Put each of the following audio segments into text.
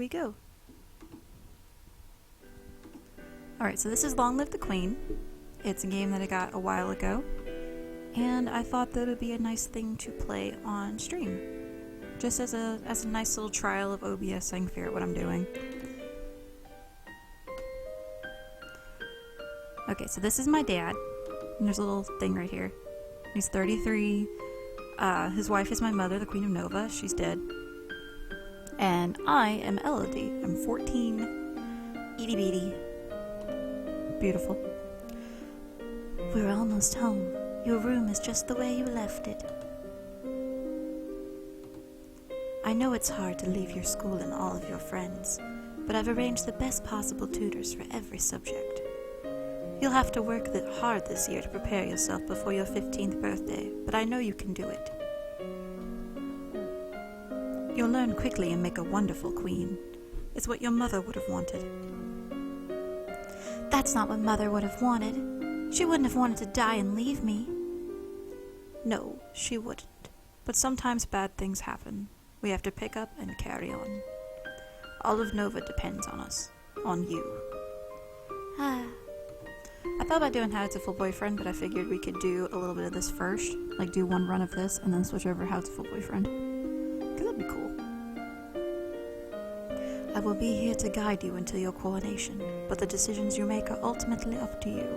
we go. Alright, so this is Long Live the Queen. It's a game that I got a while ago, and I thought that it would be a nice thing to play on stream. Just as a nice little trial of OBS so I can figure out what I'm doing. Okay, so this is my dad. And there's a little thing right here. He's 33. His wife is my mother, the Queen of Nova. She's dead. And I am Elodie. I'm 14. Itty bitty. Beautiful. We're almost home. Your room is just the way you left it. I know it's hard to leave your school and all of your friends, but I've arranged the best possible tutors for every subject. You'll have to work hard this year to prepare yourself before your 15th birthday, but I know you can do it. You'll learn quickly and make a wonderful queen. It's what your mother would have wanted. That's not what Mother would have wanted. She wouldn't have wanted to die and leave me. No, she wouldn't. But sometimes bad things happen. We have to pick up and carry on. All of Nova depends on us. On you. I thought about doing How It's a Full Boyfriend, but I figured we could do a little bit of this first. Like do one run of this and then switch over to How It's a Full Boyfriend. Because that'd be cool. I will be here to guide you until your coronation, but the decisions you make are ultimately up to you.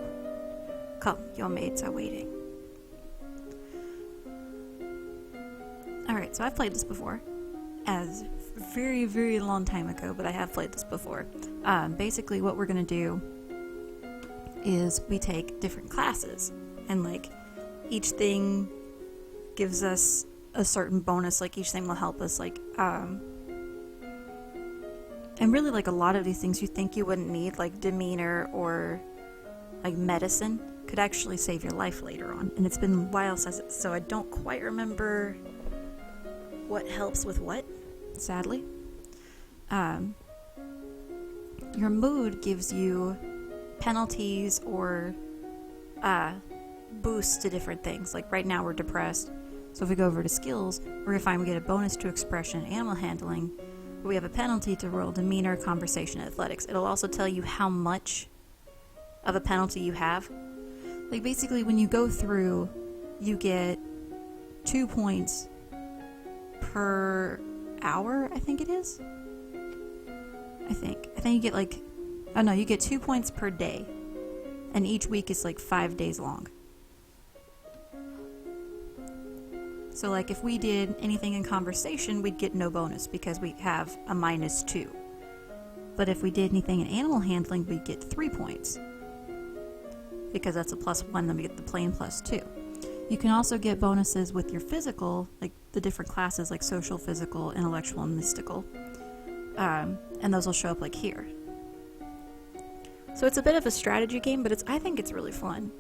Come, your maids are waiting. Alright, so I've played this before. As very, very long time ago, but I have played this before. Basically what we're going to do is we take different classes, and like each thing gives us a certain bonus, like each thing will help us, like and really like a lot of these things you think you wouldn't need, like demeanor or like medicine, could actually save your life later on. And it's been a while since so I don't quite remember what helps with what, sadly. Your mood gives you penalties or boosts to different things. Like right now we're depressed, so if we go over to skills, we're gonna find we get a bonus to expression and animal handling, but we have a penalty to roll demeanor, conversation, and athletics. It'll also tell you how much of a penalty you have. Like basically when you go through, you get 2 points per hour, I think it is. I think you get like, oh no, you get 2 points per day, and each week is like 5 days long. So like if we did anything in conversation, we'd get no bonus because we have a -2. But if we did anything in animal handling, we'd get 3 points because that's a +1, then we get the plain +2. You can also get bonuses with your physical, like the different classes like social, physical, intellectual, and mystical. And those will show up like here. So it's a bit of a strategy game, but I think it's really fun.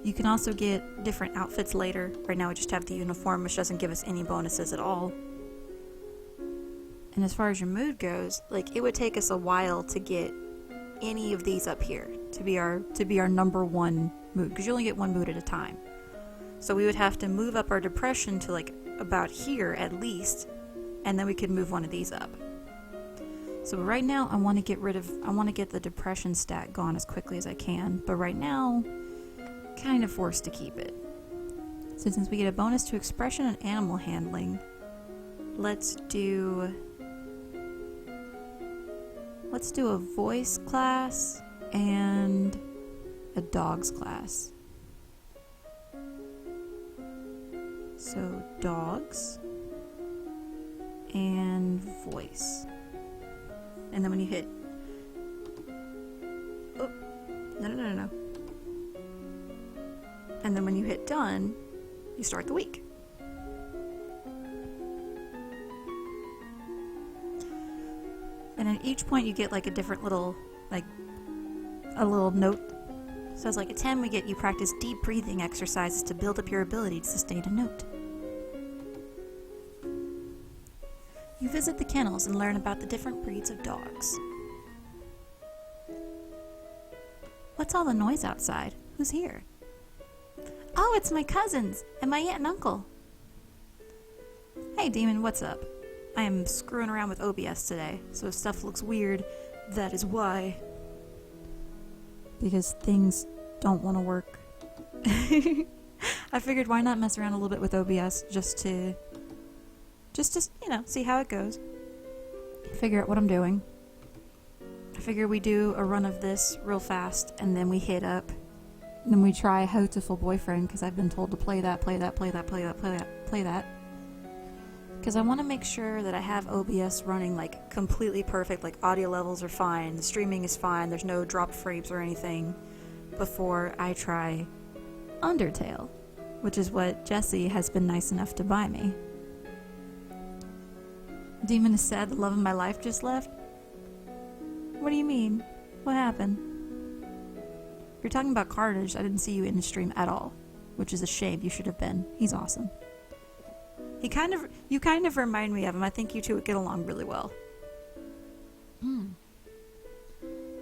You can also get different outfits later. Right now we just have the uniform, which doesn't give us any bonuses at all. And as far as your mood goes, like it would take us a while to get any of these up here to be our number one mood, because you only get one mood at a time. So we would have to move up our depression to like about here at least, and then we could move one of these up. So right now I want to get the depression stat gone as quickly as I can, but right now kind of forced to keep it. So since we get a bonus to expression and animal handling, let's do a voice class and a dogs class. So dogs and voice. And then when you hit... Oh, no. And then when you hit done, you start the week. And at each point you get like a different little, like, a little note. So it's like at 10 you practice deep breathing exercises to build up your ability to sustain a note. You visit the kennels and learn about the different breeds of dogs. What's all the noise outside? Who's here? Oh, it's my cousins and my aunt and uncle. Hey, Demon, what's up? I am screwing around with OBS today, so if stuff looks weird, that is why. Because things don't want to work. I figured why not mess around a little bit with OBS just to, see how it goes. Figure out what I'm doing. I figure we do a run of this real fast, and then we hit up. And then we try Beautiful Boyfriend, because I've been told to play that. Because I want to make sure that I have OBS running, like, completely perfect, like, audio levels are fine, the streaming is fine, there's no dropped frames or anything, before I try Undertale, which is what Jesse has been nice enough to buy me. Demon is sad the love of my life just left? What do you mean? What happened? If you're talking about Carnage, I didn't see you in the stream at all, which is a shame. You should have been. He's awesome. You kind of remind me of him. I think you two would get along really well.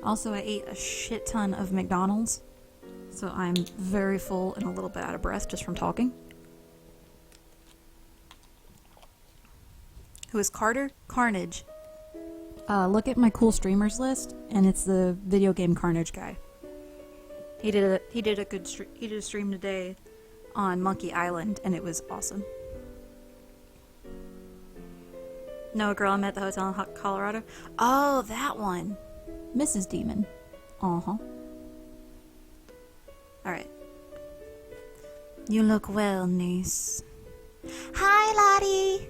Also, I ate a shit ton of McDonald's, so I'm very full and a little bit out of breath just from talking. Who is Carter? Carnage. Look at my cool streamers list, and it's the video game Carnage guy. He did a stream today on Monkey Island, and it was awesome. Know a girl I met at the hotel in Colorado? Oh, that one. Mrs. Demon. Uh-huh. Alright. You look well, niece. Hi, Lottie!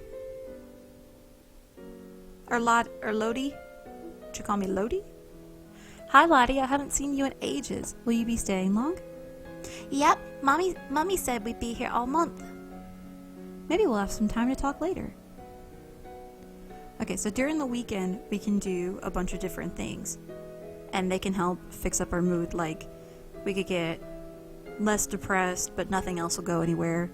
Or Lodi? Would you call me Lodi? Hi, Lottie. I haven't seen you in ages. Will you be staying long? Yep. Mommy said we'd be here all month. Maybe we'll have some time to talk later. Okay, so during the weekend, we can do a bunch of different things. And they can help fix up our mood. Like, we could get less depressed, but nothing else will go anywhere.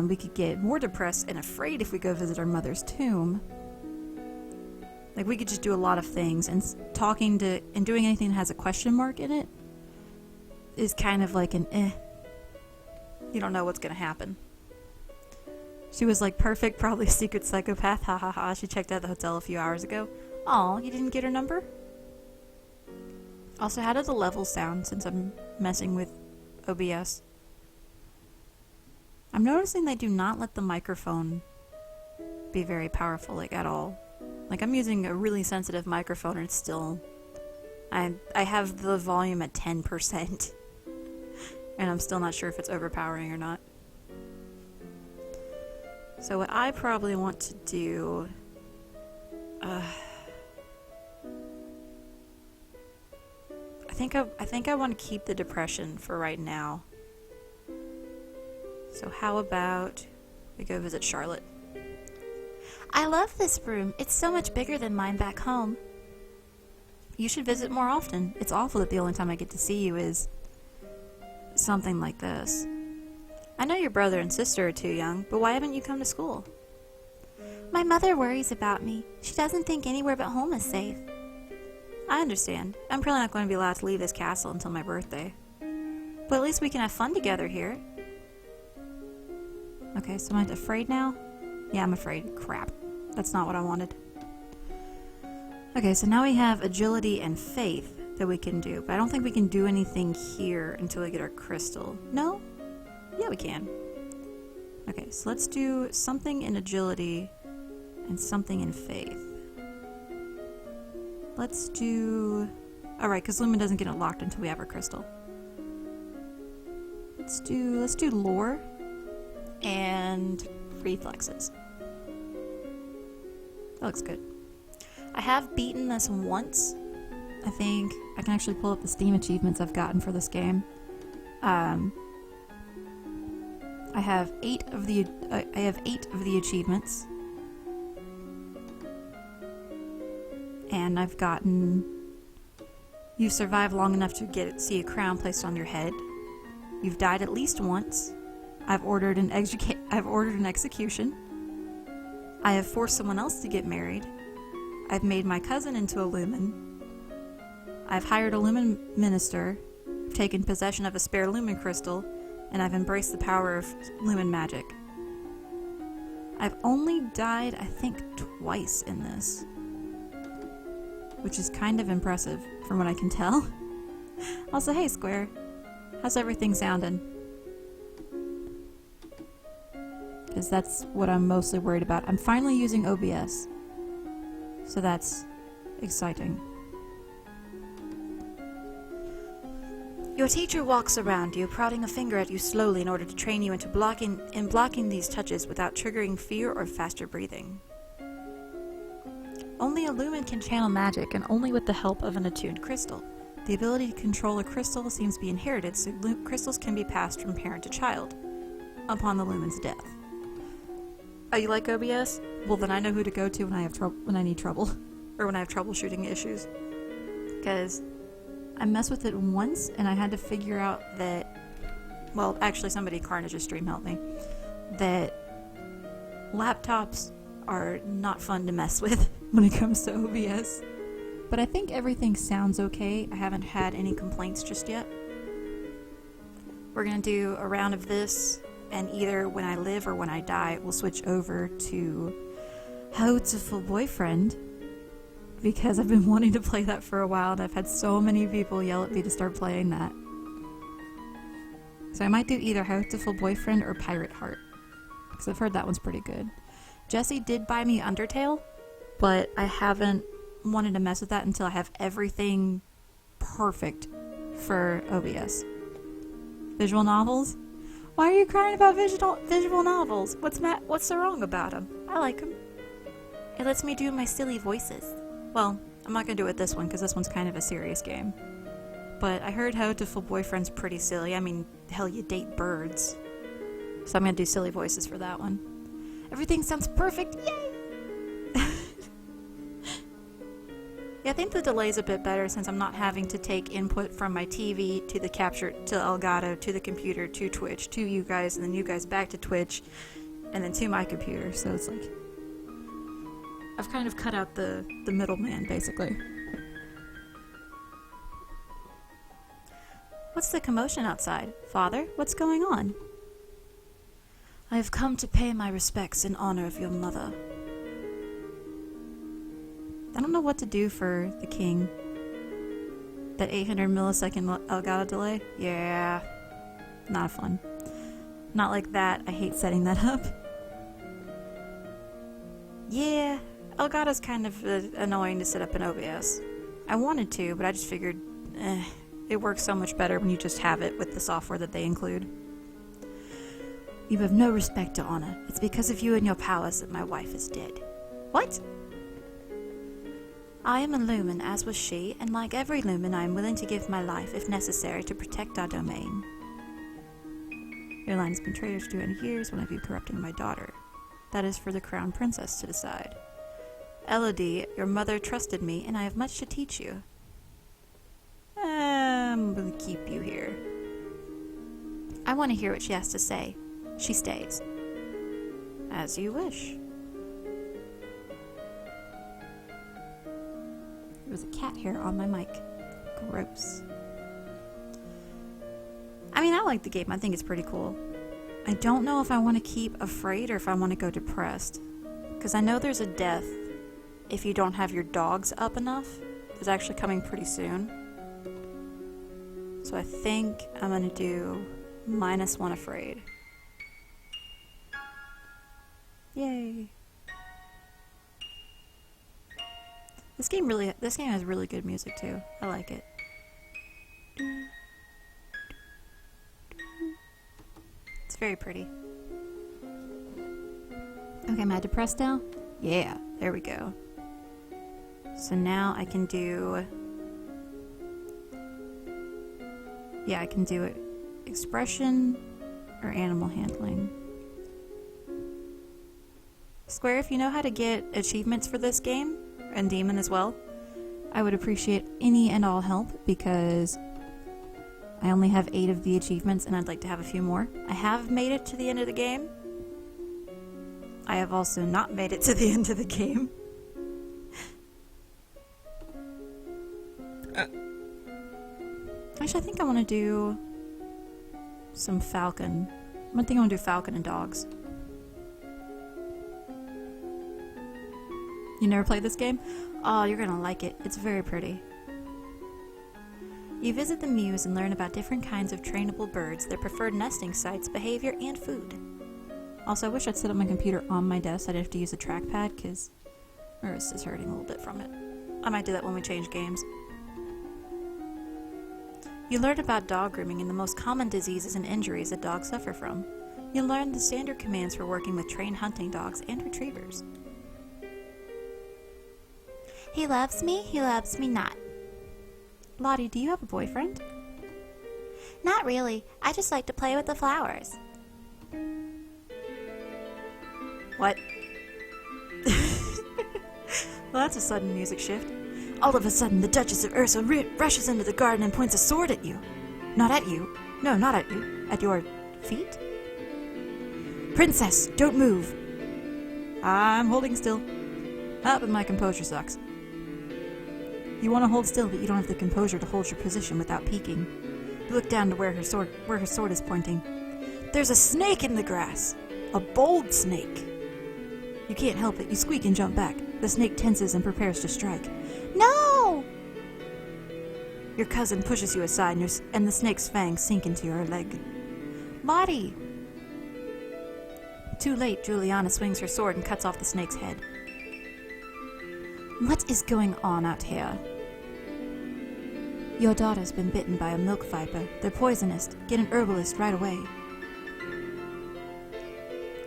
We could get more depressed and afraid if we go visit our mother's tomb. Like, we could just do a lot of things, and talking to and doing anything that has a question mark in it is kind of like an You don't know what's gonna happen. She was like, perfect, probably a secret psychopath, ha ha ha. She checked out the hotel a few hours ago. Aw, you didn't get her number? Also, how do the levels sound since I'm messing with OBS? I'm noticing they do not let the microphone be very powerful, like, at all. Like, I'm using a really sensitive microphone and it's still... I have the volume at 10%. And I'm still not sure if it's overpowering or not. So what I probably want to do... I think I want to keep the depression for right now. So how about we go visit Charlotte? I love this room. It's so much bigger than mine back home. You should visit more often. It's awful that the only time I get to see you is something like this. I know your brother and sister are too young, but why haven't you come to school? My mother worries about me. She doesn't think anywhere but home is safe. I understand. I'm probably not going to be allowed to leave this castle until my birthday. But at least we can have fun together here. Okay, so I'm afraid now? Yeah, I'm afraid. Crap. That's not what I wanted. Okay, so now we have agility and faith that we can do, but I don't think we can do anything here until we get our crystal. No? Yeah, we can. Okay, so let's do something in agility and something in faith. Let's do... Alright, because Lumen doesn't get it locked until we have our crystal. Let's do lore and reflexes. That looks good. I have beaten this once. I think I can actually pull up the Steam achievements I've gotten for this game. I have 8 of the achievements. And I've gotten... You've survived long enough to see a crown placed on your head. You've died at least once. I've ordered an execution. I have forced someone else to get married. I've made my cousin into a lumen. I've hired a lumen minister. I've taken possession of a spare lumen crystal, and I've embraced the power of lumen magic. I've only died, I think, twice in this, which is kind of impressive from what I can tell. Also, hey Square, how's everything sounding? Because that's what I'm mostly worried about. I'm finally using OBS, so that's exciting. Your teacher walks around you, prodding a finger at you slowly in order to train you into blocking these touches without triggering fear or faster breathing. Only a lumen can channel magic, and only with the help of an attuned crystal. The ability to control a crystal seems to be inherited, so crystals can be passed from parent to child upon the lumen's death. Oh, you like OBS? Well, then I know who to go to when I need trouble, or when I have troubleshooting issues. Because I messed with it once, and I had to figure out that, well, actually somebody at Carnage's stream helped me, that laptops are not fun to mess with when it comes to OBS. But I think everything sounds okay. I haven't had any complaints just yet. We're gonna do a round of this, and either when I live or when I die, we'll switch over to Beautiful Boyfriend, because I've been wanting to play that for a while, and I've had so many people yell at me to start playing that. So I might do either Beautiful Boyfriend or Pirate Heart, because I've heard that one's pretty good. Jesse did buy me Undertale, but I haven't wanted to mess with that until I have everything perfect for OBS. Visual novels? Why are you crying about visual novels? What's so wrong about them? I like them. It lets me do my silly voices. Well, I'm not gonna do it this one because this one's kind of a serious game. But I heard Beautiful Boyfriend's pretty silly. I mean, hell, you date birds. So I'm gonna do silly voices for that one. Everything sounds perfect. Yay! Yeah, I think the delay's a bit better since I'm not having to take input from my TV to the capture to Elgato to the computer to Twitch to you guys and then you guys back to Twitch and then to my computer. So it's like I've kind of cut out the middleman basically. What's the commotion outside? Father, what's going on? I have come to pay my respects in honor of your mother. I don't know what to do for the king. That 800 millisecond Elgato delay? Yeah. Not fun. Not like that. I hate setting that up. Yeah. Elgato's kind of annoying to set up in OBS. I wanted to, but I just figured, it works so much better when you just have it with the software that they include. You have no respect to honor. It's because of you and your powers that my wife is dead. What? I am a lumen, as was she, and like every lumen, I am willing to give my life, if necessary, to protect our domain. Your line has been traitorous for 200 years when I view corrupting my daughter. That is for the crown princess to decide. Elodie, your mother trusted me, and I have much to teach you. I'm gonna keep you here. I want to hear what she has to say. She stays. As you wish. There was a cat hair on my mic. Gross. I mean, I like the game. I think it's pretty cool. I don't know if I want to keep afraid or if I want to go depressed. Because I know there's a death if you don't have your dogs up enough. It's actually coming pretty soon. So I think I'm going to do -1 afraid. Yay. This game has really good music too. I like it. It's very pretty. Okay, am I depressed now? Yeah, there we go. So now I can do... Yeah, I can do it. Expression or animal handling. Square, if you know how to get achievements for this game, and Demon as well, I would appreciate any and all help because I only have 8 of the achievements and I'd like to have a few more. I have made it to the end of the game. I have also not made it to the end of the game. Actually, I think I want to do some Falcon. I think I want to do Falcon and Dogs. You never played this game? Oh, you're gonna like it. It's very pretty. You visit the Mews and learn about different kinds of trainable birds, their preferred nesting sites, behavior, and food. Also, I wish I'd set up my computer on my desk. I'd have to use a trackpad because my wrist is hurting a little bit from it. I might do that when we change games. You learn about dog grooming and the most common diseases and injuries that dogs suffer from. You learn the standard commands for working with trained hunting dogs and retrievers. He loves me not. Lottie, do you have a boyfriend? Not really. I just like to play with the flowers. What? Well, that's a sudden music shift. All of a sudden, the Duchess of Ursa rushes into the garden and points a sword at you. Not at you. No, not at you. At your feet? Princess, don't move. I'm holding still. Ah, but my composure sucks. You want to hold still, but you don't have the composure to hold your position without peeking. You look down to where her sword is pointing. There's a snake in the grass. A bold snake. You can't help it. You squeak and jump back. The snake tenses and prepares to strike. No! Your cousin pushes you aside and the snake's fangs sink into your leg. Lottie! Too late, Juliana swings her sword and cuts off the snake's head. What is going on out here? Your daughter's been bitten by a milk viper. They're poisonous. Get an herbalist right away.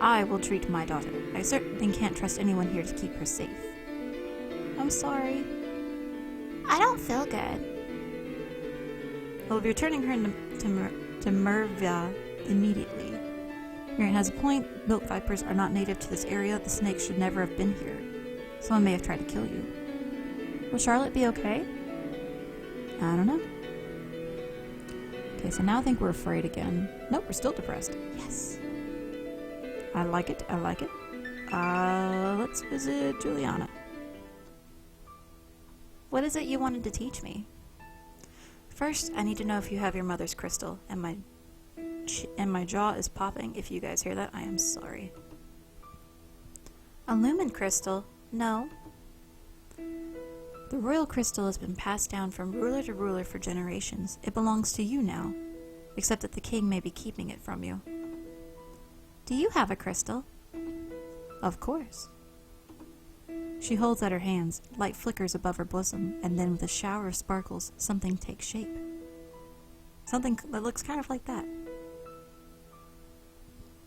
I will treat my daughter. I certainly can't trust anyone here to keep her safe. I'm sorry. I don't feel good. Well, if you're turning her to Merva immediately. Miriam has a point. Milk vipers are not native to this area. The snake should never have been here. Someone may have tried to kill you. Will Charlotte be okay? I don't know. Okay, so now I think we're afraid again. Nope, we're still depressed. Yes. I like it. I like it. Let's visit Juliana. What is it you wanted to teach me? First, I need to know if you have your mother's crystal, and my jaw is popping. If you guys hear that, I am sorry. A lumen crystal? No. The royal crystal has been passed down from ruler to ruler for generations. It belongs to you now, except that the king may be keeping it from you. Do you have a crystal? Of course. She holds out her hands, light flickers above her bosom, and then with a shower of sparkles, something takes shape. Something that looks kind of like that.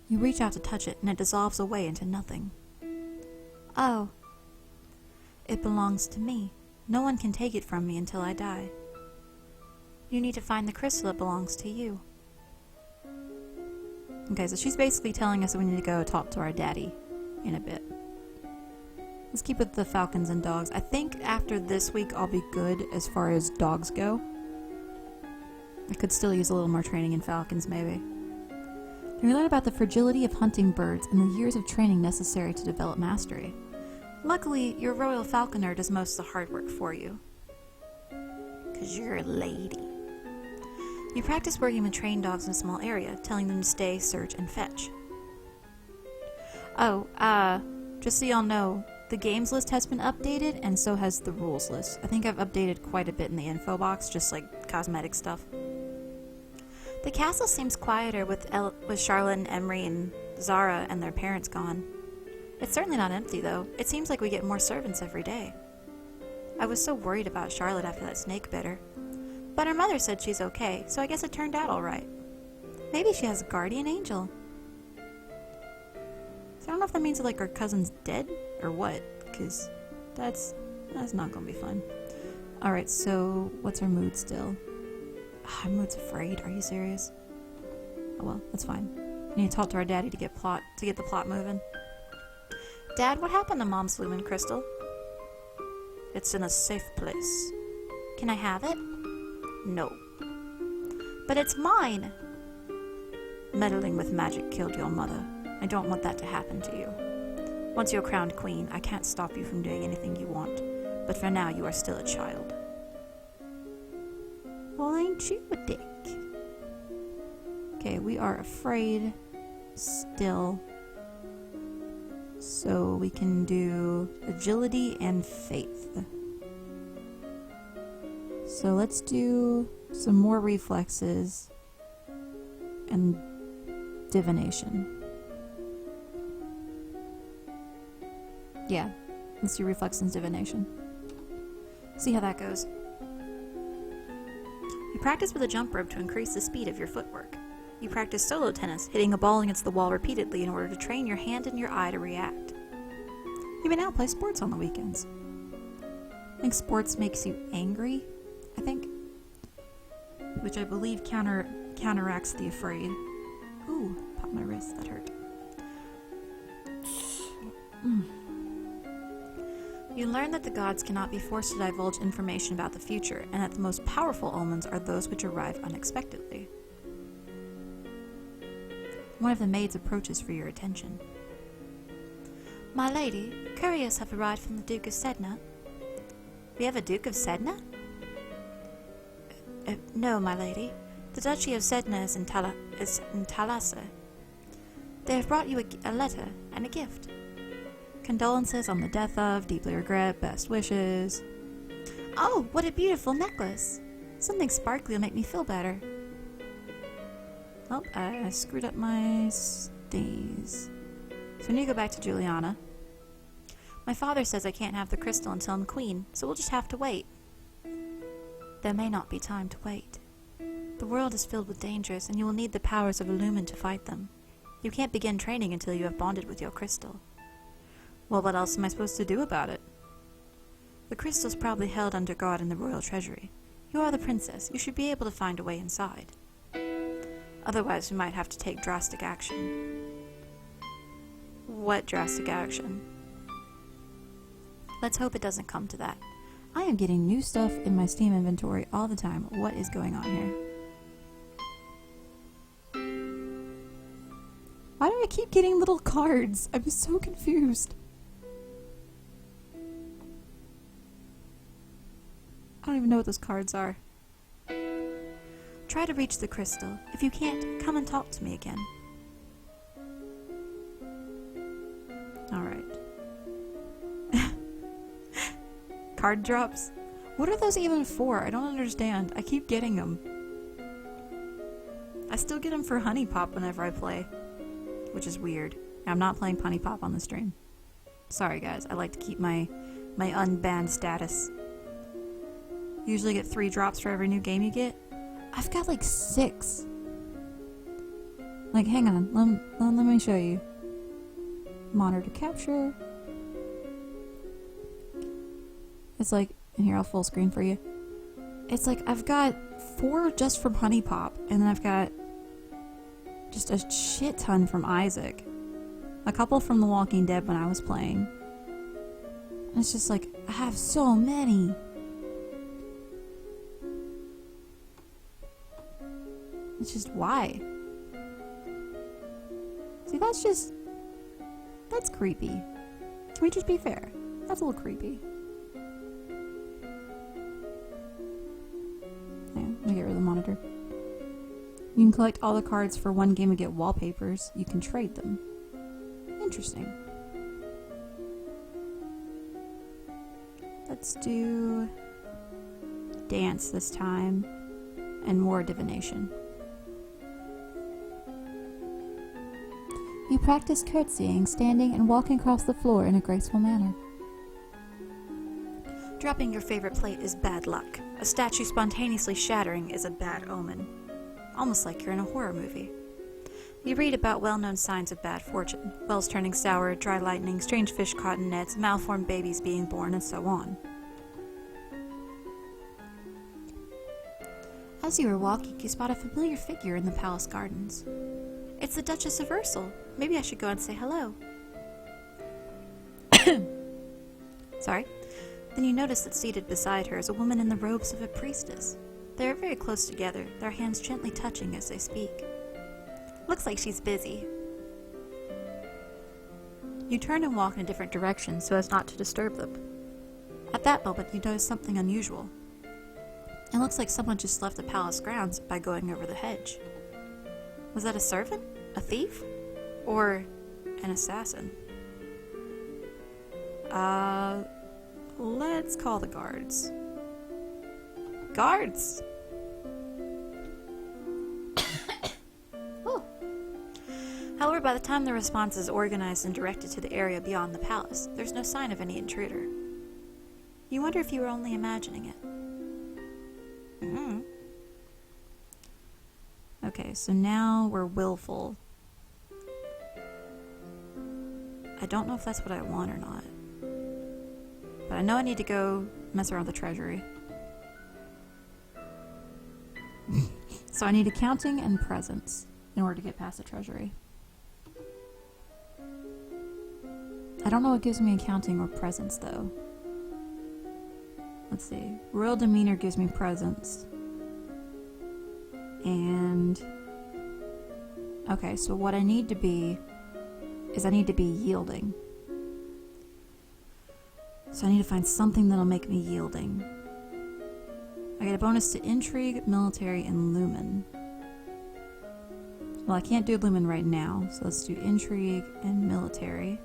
You reach out to touch it, and it dissolves away into nothing. Oh. It belongs to me. No one can take it from me until I die. You need to find the crystal that belongs to you. Okay, so she's basically telling us that we need to go talk to our daddy in a bit. Let's keep with the falcons and dogs. I think after this week I'll be good as far as dogs go. I could still use a little more training in falcons, maybe. You learn about the fragility of hunting birds and the years of training necessary to develop mastery. Luckily, your royal falconer does most of the hard work for you. 'Cause you're a lady. You practice working with trained dogs in a small area, telling them to stay, search, and fetch. Oh, just so y'all know, the games list has been updated, and so has the rules list. I think I've updated quite a bit in the info box, just like cosmetic stuff. The castle seems quieter with Charlotte and Emery and Zara and their parents gone. It's certainly not empty, though. It seems like we get more servants every day. I was so worried about Charlotte after that snake bit her. But her mother said she's okay, so I guess it turned out all right. Maybe she has a guardian angel. So I don't know if that means like our cousin's dead or what, because that's not gonna be fun. Alright, so what's her mood still? Her mood's afraid. Are you serious? Oh well, that's fine. We need to talk to our daddy to get the plot moving. Dad, what happened to Mom's lumen crystal? It's in a safe place. Can I have it? No. But it's mine! Meddling with magic killed your mother. I don't want that to happen to you. Once you're crowned queen, I can't stop you from doing anything you want. But for now, you are still a child. Well, ain't you a dick? Okay, we are afraid still. So we can do agility and faith. So let's do some more reflexes and divination. Yeah, let's do reflex and divination. See how that goes. You practice with a jump rope to increase the speed of your footwork. You practice solo tennis, hitting a ball against the wall repeatedly in order to train your hand and your eye to react. You may now play sports on the weekends. I think sports makes you angry, I think. Which I believe counteracts the afraid. Ooh, popped my wrist, that hurt. You learn that the gods cannot be forced to divulge information about the future, and that the most powerful omens are those which arrive unexpectedly. One of the maids approaches for your attention. My lady, couriers have arrived from the Duke of Sedna. We have a Duke of Sedna? No, my lady. The Duchy of Sedna is in Thalassa. They have brought you a letter and a gift. Condolences on the death of, deeply regret, best wishes. Oh, what a beautiful necklace! Something sparkly will make me feel better. Oh, I screwed up my stays. So I need to go back to Juliana. My father says I can't have the crystal until I'm queen, so we'll just have to wait. There may not be time to wait. The world is filled with dangers, and you will need the powers of Illumin to fight them. You can't begin training until you have bonded with your crystal. Well, what else am I supposed to do about it? The crystal's probably held under guard in the royal treasury. You are the princess. You should be able to find a way inside. Otherwise, we might have to take drastic action. What drastic action? Let's hope it doesn't come to that. I am getting new stuff in my Steam inventory all the time. What is going on here? Why do I keep getting little cards? I'm so confused. I don't even know what those cards are. Try to reach the crystal. If you can't, come and talk to me again. Alright. Card drops? What are those even for? I don't understand. I keep getting them. I still get them for Honey Pop whenever I play, which is weird. I'm not playing Honey Pop on the stream. Sorry guys, I like to keep my unbanned status. Usually get 3 drops for every new game you get. I've got like 6. Like, hang on, let me show you. Monitor capture. It's like, and here, I'll full screen for you. It's like, I've got 4 just from Honey Pop, and then I've got just a shit ton from Isaac. A couple from The Walking Dead when I was playing. And it's just like, I have so many. It's just, why? See, that's creepy. Can we just be fair? That's a little creepy. Yeah, let me get rid of the monitor. You can collect all the cards for one game and get wallpapers. You can trade them. Interesting. Let's do dance this time and more divination. You practice curtsying, standing, and walking across the floor in a graceful manner. Dropping your favorite plate is bad luck. A statue spontaneously shattering is a bad omen. Almost like you're in a horror movie. You read about well-known signs of bad fortune. Wells turning sour, dry lightning, strange fish caught in nets, malformed babies being born, and so on. As you are walking, you spot a familiar figure in the palace gardens. It's the Duchess of Ursel. Maybe I should go and say hello. Sorry. Then you notice that seated beside her is a woman in the robes of a priestess. They are very close together, their hands gently touching as they speak. Looks like she's busy. You turn and walk in a different direction so as not to disturb them. At that moment, you notice something unusual. It looks like someone just left the palace grounds by going over the hedge. Was that a servant? A thief? Or an assassin? Let's call the guards. Guards! However, by the time the response is organized and directed to the area beyond the palace, there's no sign of any intruder. You wonder if you were only imagining it. Mm-hmm. Okay, so now we're willful. I don't know if that's what I want or not. But I know I need to go mess around with the treasury. So I need accounting and presence in order to get past the treasury. I don't know what gives me accounting or presence, though. Let's see. Royal demeanor gives me presence. And... okay, so what I need to be is I need to be yielding. So I need to find something that'll make me yielding. I get a bonus to intrigue, military, and lumen. Well, I can't do lumen right now, so let's do intrigue and military.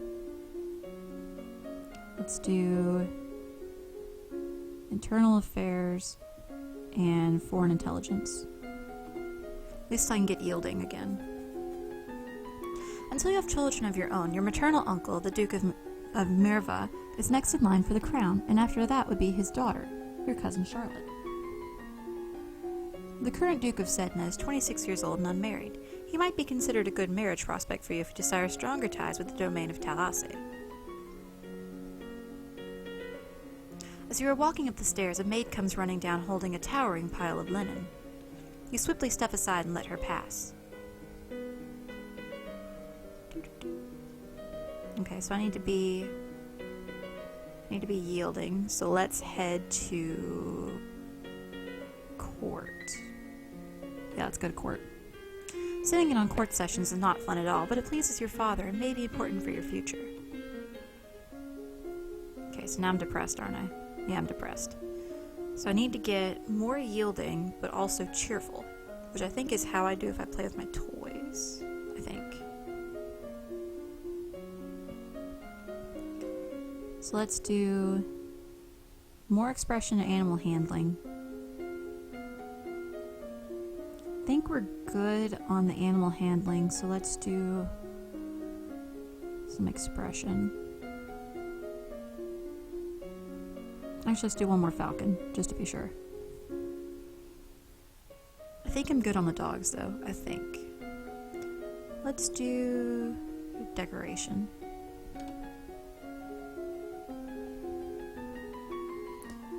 Let's do internal affairs and foreign intelligence. At least I can get yielding again. Until you have children of your own, your maternal uncle, the Duke of Merva, is next in line for the crown, and after that would be his daughter, your cousin Charlotte. The current Duke of Sedna is 26 years old and unmarried. He might be considered a good marriage prospect for you if you desire stronger ties with the domain of Talasse. As you are walking up the stairs, a maid comes running down holding a towering pile of linen. You swiftly step aside and let her pass. Okay, so I need to be yielding, so let's head to court. Yeah, let's go to court. Sitting in on court sessions is not fun at all, but it pleases your father and may be important for your future. Okay, so now I'm depressed, aren't I? Yeah, I'm depressed. So I need to get more yielding, but also cheerful, which I think is how I do if I play with my toys, I think. So let's do more expression and animal handling. I think we're good on the animal handling, so let's do some expression. Actually, let's do one more falcon, just to be sure. I think I'm good on the dogs, though, I think. Let's do decoration.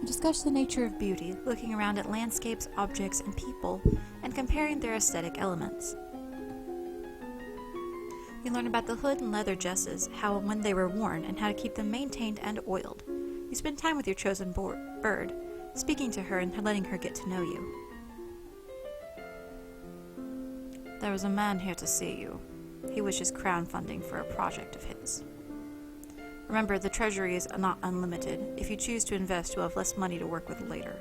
Discuss the nature of beauty, looking around at landscapes, objects, and people, and comparing their aesthetic elements. You learn about the hood and leather jesses, how and when they were worn, and how to keep them maintained and oiled. You spend time with your chosen bird, speaking to her and letting her get to know you. There was a man here to see you. He wishes crown funding for a project of his. Remember, the treasury is not unlimited. If you choose to invest, you'll have less money to work with later.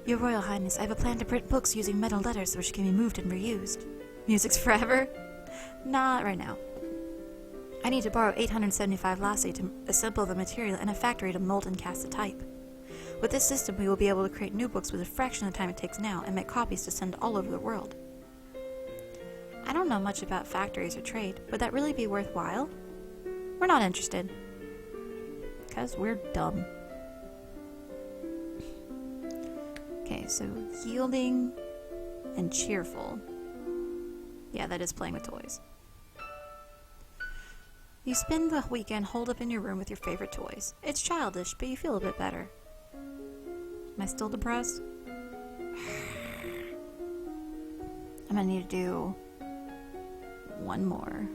Your Royal Highness, I have a plan to print books using metal letters which can be moved and reused. Music's forever? Not right now. I need to borrow 875 lassie to assemble the material and a factory to mold and cast the type. With this system, we will be able to create new books with a fraction of the time it takes now and make copies to send all over the world. I don't know much about factories or trade. Would that really be worthwhile? We're not interested. Because we're dumb. Okay, so yielding and cheerful. Yeah, that is playing with toys. You spend the weekend holed up in your room with your favorite toys. It's childish, but you feel a bit better. Am I still depressed? I'm gonna need to do one more.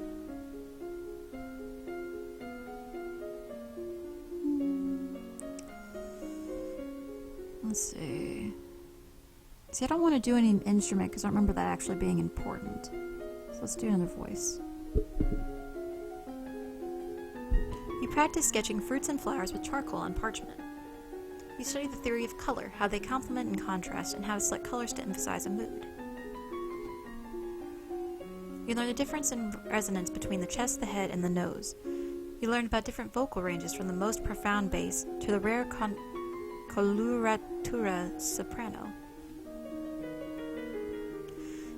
Let's see. See, I don't want to do any instrument because I don't remember that actually being important. So let's do another voice. You practice sketching fruits and flowers with charcoal on parchment. You study the theory of color, how they complement and contrast, and how to select colors to emphasize a mood. You learn the difference in resonance between the chest, the head, and the nose. You learned about different vocal ranges from the most profound bass to the rare coloratura soprano.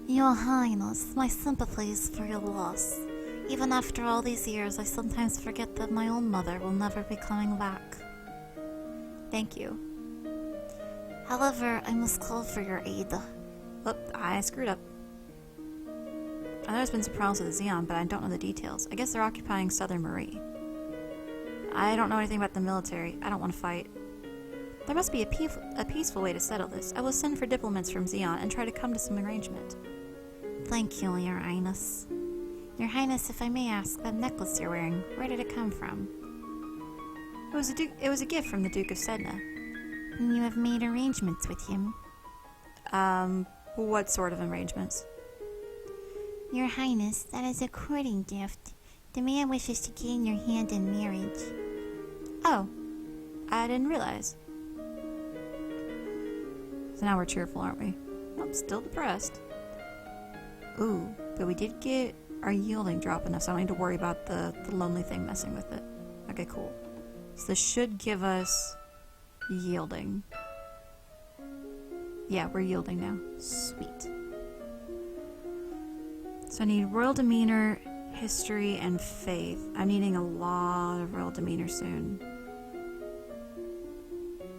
Your Highness, my sympathies for your loss. Even after all these years, I sometimes forget that my own mother will never be coming back. Thank you. However, I must call for your aid. Oop, I screwed up. I know there's been some problems with the Xeon, but I don't know the details. I guess they're occupying Southern Marie. I don't know anything about the military. I don't want to fight. There must be a peaceful way to settle this. I will send for diplomats from Xeon and try to come to some arrangement. Thank you, Your Highness. Your Highness, if I may ask, that necklace you're wearing, where did it come from? It was a gift from the Duke of Sedna. And you have made arrangements with him? What sort of arrangements? Your Highness, that is a courting gift. The man wishes to gain your hand in marriage. Oh, I didn't realize. So now we're cheerful, aren't we? I'm still depressed. Ooh, but we did get our yielding drop enough, so I don't need to worry about the lonely thing messing with it. Okay, cool. So this should give us yielding. Yeah, we're yielding now. Sweet. So I need royal demeanor, history, and faith. I'm needing a lot of royal demeanor soon.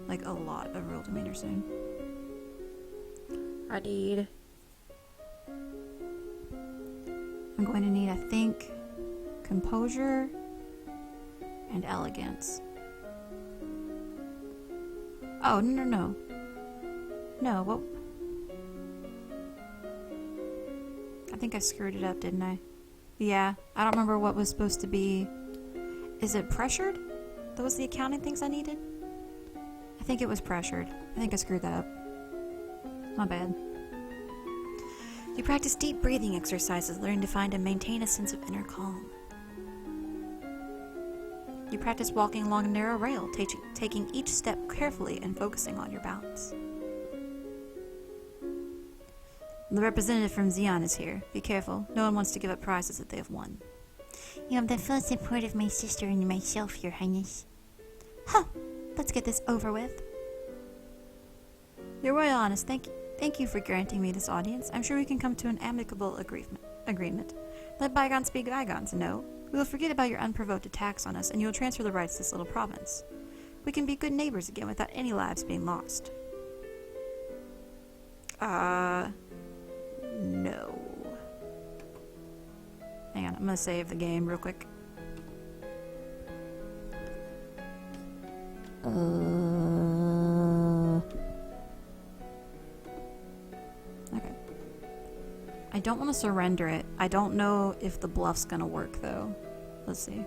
Like a lot of royal demeanor soon. I'm going to need, I think, composure and elegance. Oh, no. No, what? I think I screwed it up, didn't I? Yeah, I don't remember what was supposed to be. Is it pressured? That was the accounting things I needed? I think it was pressured. I think I screwed that up. My bad. You practice deep breathing exercises, learning to find and maintain a sense of inner calm. You practice walking along a narrow rail, taking each step carefully and focusing on your balance. The representative from Xeon is here. Be careful. No one wants to give up prizes that they have won. You have the full support of my sister and myself, Your Highness. Huh! Let's get this over with. Your Royal Highness, thank you for granting me this audience. I'm sure we can come to an amicable agreement. Let bygones be bygones, no? We will forget about your unprovoked attacks on us, and you will transfer the rights to this little province. We can be good neighbors again without any lives being lost. No. Hang on, I'm gonna save the game real quick. Okay. I don't want to surrender it. I don't know if the bluff's gonna work, though. Let's see.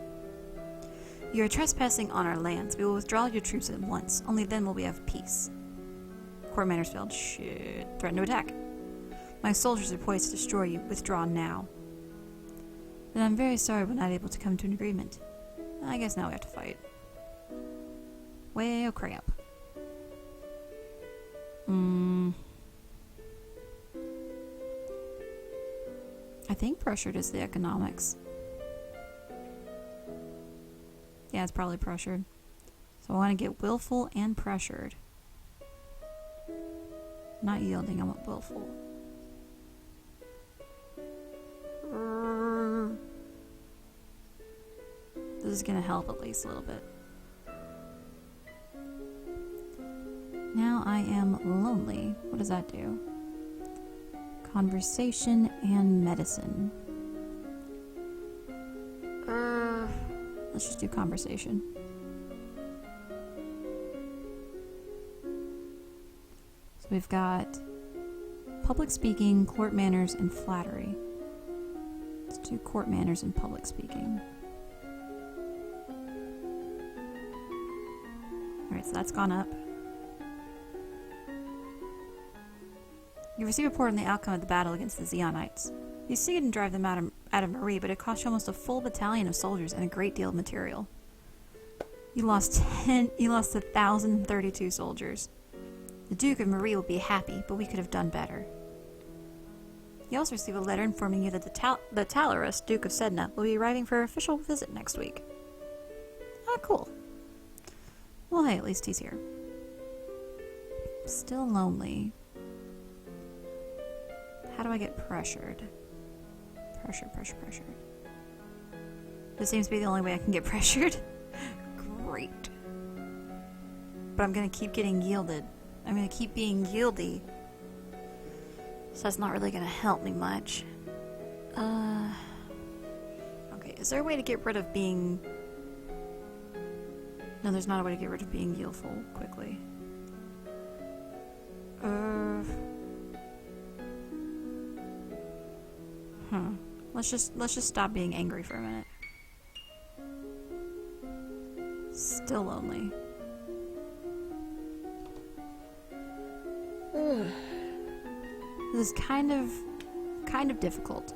You are trespassing on our lands. We will withdraw your troops at once. Only then will we have peace. Court manners failed. Shit. Threaten to attack. My soldiers are poised to destroy you. Withdraw now. Then I'm very sorry we're not able to come to an agreement. I guess now we have to fight. Well, crap. I think pressured is the economics. Yeah, it's probably pressured. So I want to get willful and pressured. Not yielding, I want willful. This is going to help at least a little bit. Now I am lonely. What does that do? Conversation and medicine. Let's just do conversation. So we've got public speaking, court manners, and flattery. Let's do court manners and public speaking. Alright, so that's gone up. You receive a report on the outcome of the battle against the Xeonites. You succeeded and drive them out of Marie, but it cost you almost a full battalion of soldiers and a great deal of material. You lost 1,032 soldiers. The Duke of Marie will be happy, but we could have done better. You also receive a letter informing you that the Talarus, Duke of Sedna, will be arriving for an official visit next week. Oh, cool. Well, hey, at least he's here. Still lonely. How do I get pressured? Pressure. This seems to be the only way I can get pressured. Great. But I'm gonna keep getting yielded. I'm gonna keep being yieldy. So that's not really gonna help me much. Okay, is there a way to get rid of being... No, there's not a way to get rid of being yieldful quickly. Let's just stop being angry for a minute. Still lonely. This is kind of difficult.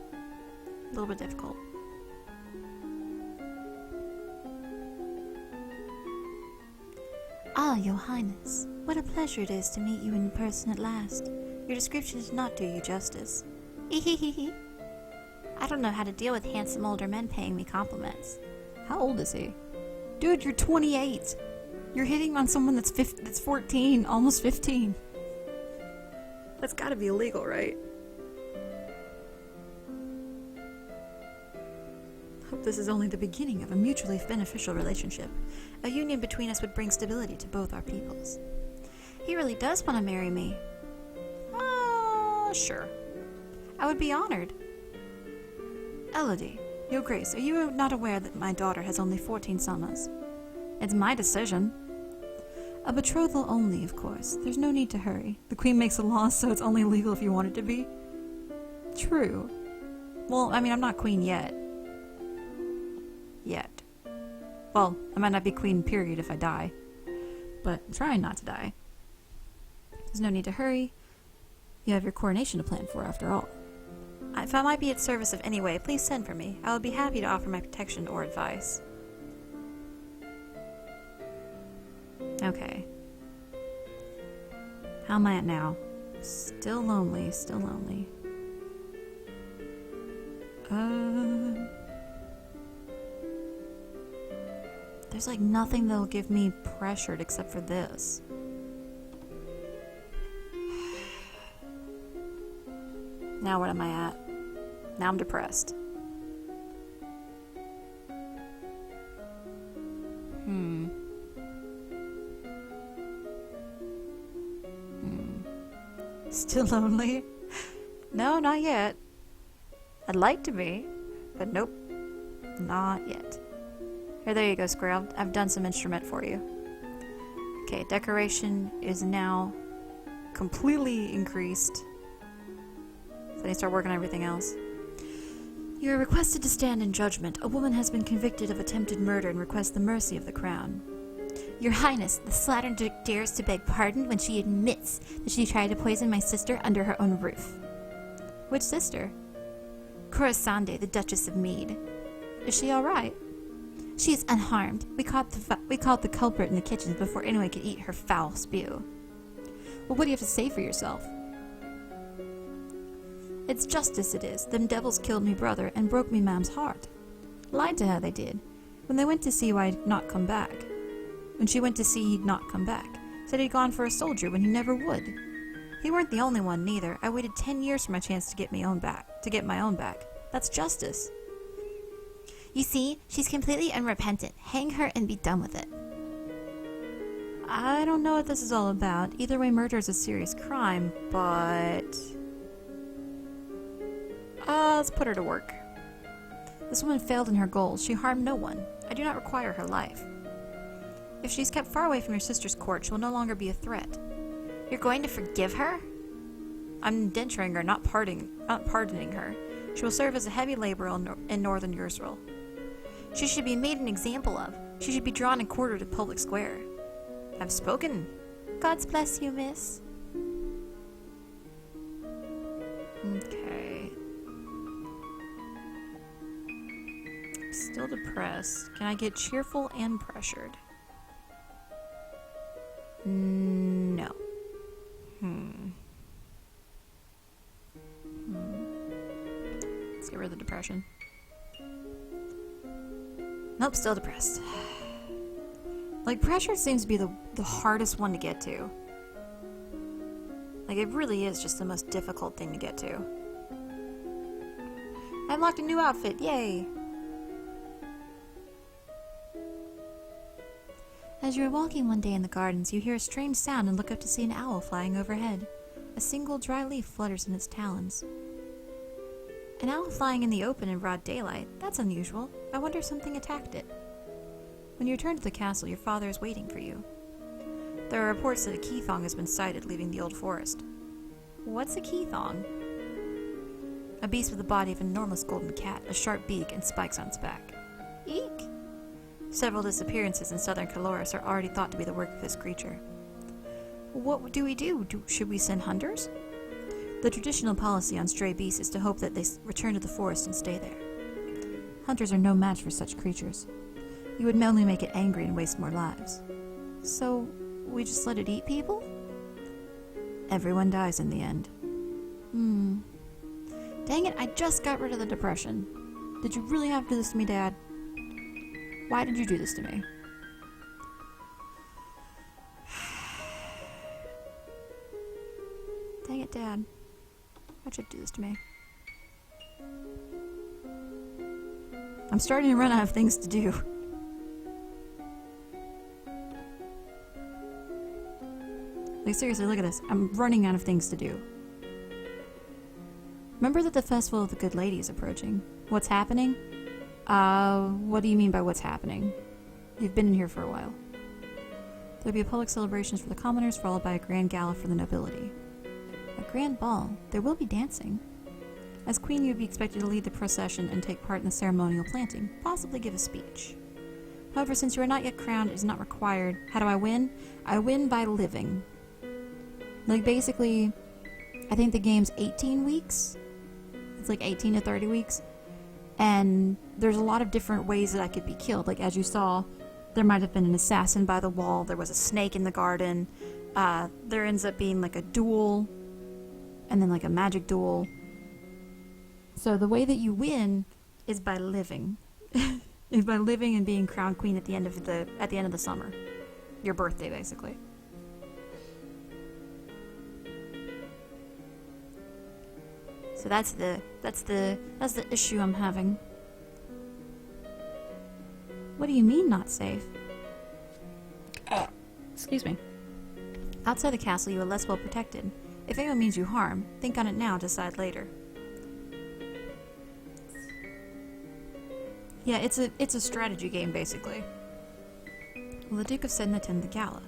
A little bit difficult. Ah, Your Highness, what a pleasure it is to meet you in person at last. Your description does not do you justice. Ehehehe. I don't know how to deal with handsome older men paying me compliments. How old is he? Dude, you're 28. You're hitting on someone that's 14, almost 15. That's gotta be illegal, right? Hope this is only the beginning of a mutually beneficial relationship. A union between us would bring stability to both our peoples. He really does want to marry me. Sure. I would be honored. Elodie, Your Grace, are you not aware that my daughter has only 14 summers? It's my decision. A betrothal only, of course. There's no need to hurry. The Queen makes a law, so it's only legal if you want it to be. True. Well, I mean, I'm not Queen yet. Yet. Well, I might not be Queen, period, if I die. But I'm trying not to die. There's no need to hurry. You have your coronation to plan for, after all. If I might be at service of any way, please send for me. I would be happy to offer my protection or advice. Okay. How am I at now? Still lonely. There's like nothing that'll give me pressured except for this. Now what am I at? Now I'm depressed. Still lonely? No, not yet. I'd like to be, but nope. Not yet. Here, there you go, Square. I've done some instrument for you. Okay, decoration is now completely increased. So I need to start working on everything else. You are requested to stand in judgment. A woman has been convicted of attempted murder and requests the mercy of the crown. Your Highness, the slattern dares to beg pardon when she admits that she tried to poison my sister under her own roof. Which sister? Corisande, the Duchess of Mead. Is she alright? She is unharmed. We caught the culprit in the kitchen before anyone could eat her foul spew. Well, what do you have to say for yourself? It's justice it is. Them devils killed me brother and broke me mam's heart. Lied to her they did. When they went to see why he'd not come back. When she went to see he'd not come back. Said he'd gone for a soldier when he never would. He weren't the only one neither. I waited 10 years for my chance to get my own back. That's justice. You see, she's completely unrepentant. Hang her and be done with it. I don't know what this is all about. Either way, murder is a serious crime, but... let's put her to work. This woman failed in her goals. She harmed no one. I do not require her life. If she's kept far away from your sister's court, she will no longer be a threat. You're going to forgive her? I'm indenturing her, not pardoning her. She will serve as a heavy laborer in northern Ursel. She should be made an example of. She should be drawn and quartered at public square. I've spoken. God's bless you, miss. Okay. Still depressed. Can I get cheerful and pressured? No. Let's get rid of the depression. Nope, still depressed. Like, pressured seems to be the hardest one to get to. Like, it really is just the most difficult thing to get to. I unlocked a new outfit, yay! As you are walking one day in the gardens, you hear a strange sound and look up to see an owl flying overhead. A single dry leaf flutters in its talons. An owl flying in the open in broad daylight? That's unusual. I wonder if something attacked it. When you return to the castle, your father is waiting for you. There are reports that a Keithong has been sighted leaving the old forest. What's a Keithong? A beast with the body of an enormous golden cat, a sharp beak, and spikes on its back. Eek! Several disappearances in southern Caloris are already thought to be the work of this creature. What do we do? Should we send hunters? The traditional policy on stray beasts is to hope that they return to the forest and stay there. Hunters are no match for such creatures. You would only make it angry and waste more lives. So, we just let it eat people? Everyone dies in the end. Dang it, I just got rid of the depression. Did you really have to do this to me, Dad? Why did you do this to me? Dang it, Dad. Why'd you do this to me? I'm starting to run out of things to do. Like, seriously, look at this. I'm running out of things to do. Remember that the Festival of the Good Lady is approaching. What's happening? What do you mean by what's happening? You've been in here for a while. There'll be public celebrations for the commoners, followed by a grand gala for the nobility. A grand ball. There will be dancing. As queen, you'd be expected to lead the procession and take part in the ceremonial planting, possibly give a speech. However, since you are not yet crowned, it is not required. How do I win? I win by living. Like, basically, I think the game's 18 weeks. It's like 18 to 30 weeks. And there's a lot of different ways that I could be killed. Like, as you saw, there might have been an assassin by the wall. There was a snake in the garden. There ends up being like a duel. And then like a magic duel. So the way that you win is by living. Is by living and being crowned queen at the end of the summer. Your birthday, basically. So that's the issue I'm having. What do you mean not safe? Excuse me. Outside the castle, you are less well protected. If anyone means you harm, think on it now, decide later. Yeah, it's a strategy game, basically. Well, the Duke of Sedna attend the gala.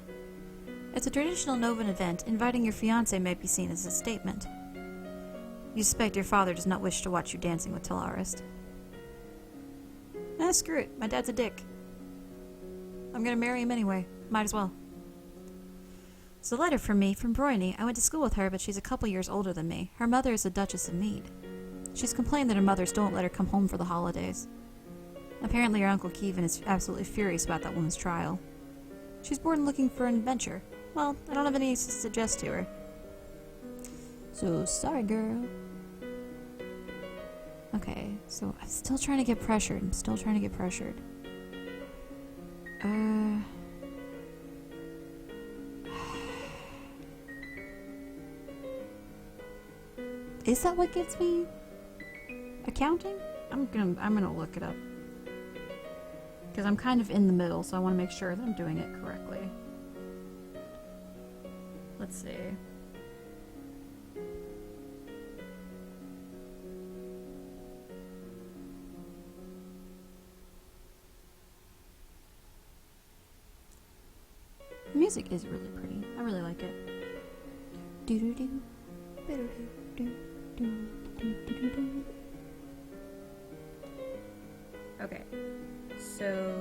It's a traditional Novan event. Inviting your fiancé may be seen as a statement. You suspect your father does not wish to watch you dancing with Telarist. Screw it. My dad's a dick. I'm gonna marry him anyway. Might as well. It's a letter from me, from Broyne. I went to school with her, but she's a couple years older than me. Her mother is the Duchess of Mead. She's complained that her mothers don't let her come home for the holidays. Apparently her Uncle Kevin is absolutely furious about that woman's trial. She's born looking for an adventure. Well, I don't have any to suggest to her. So, sorry, girl. Okay, so I'm still trying to get pressured. Is that what gets me accounting? I'm gonna look it up. Because I'm kind of in the middle, so I want to make sure that I'm doing it correctly. Let's see. The music is really pretty. I really like it. Do-do-do. Do-do-do. Okay. So...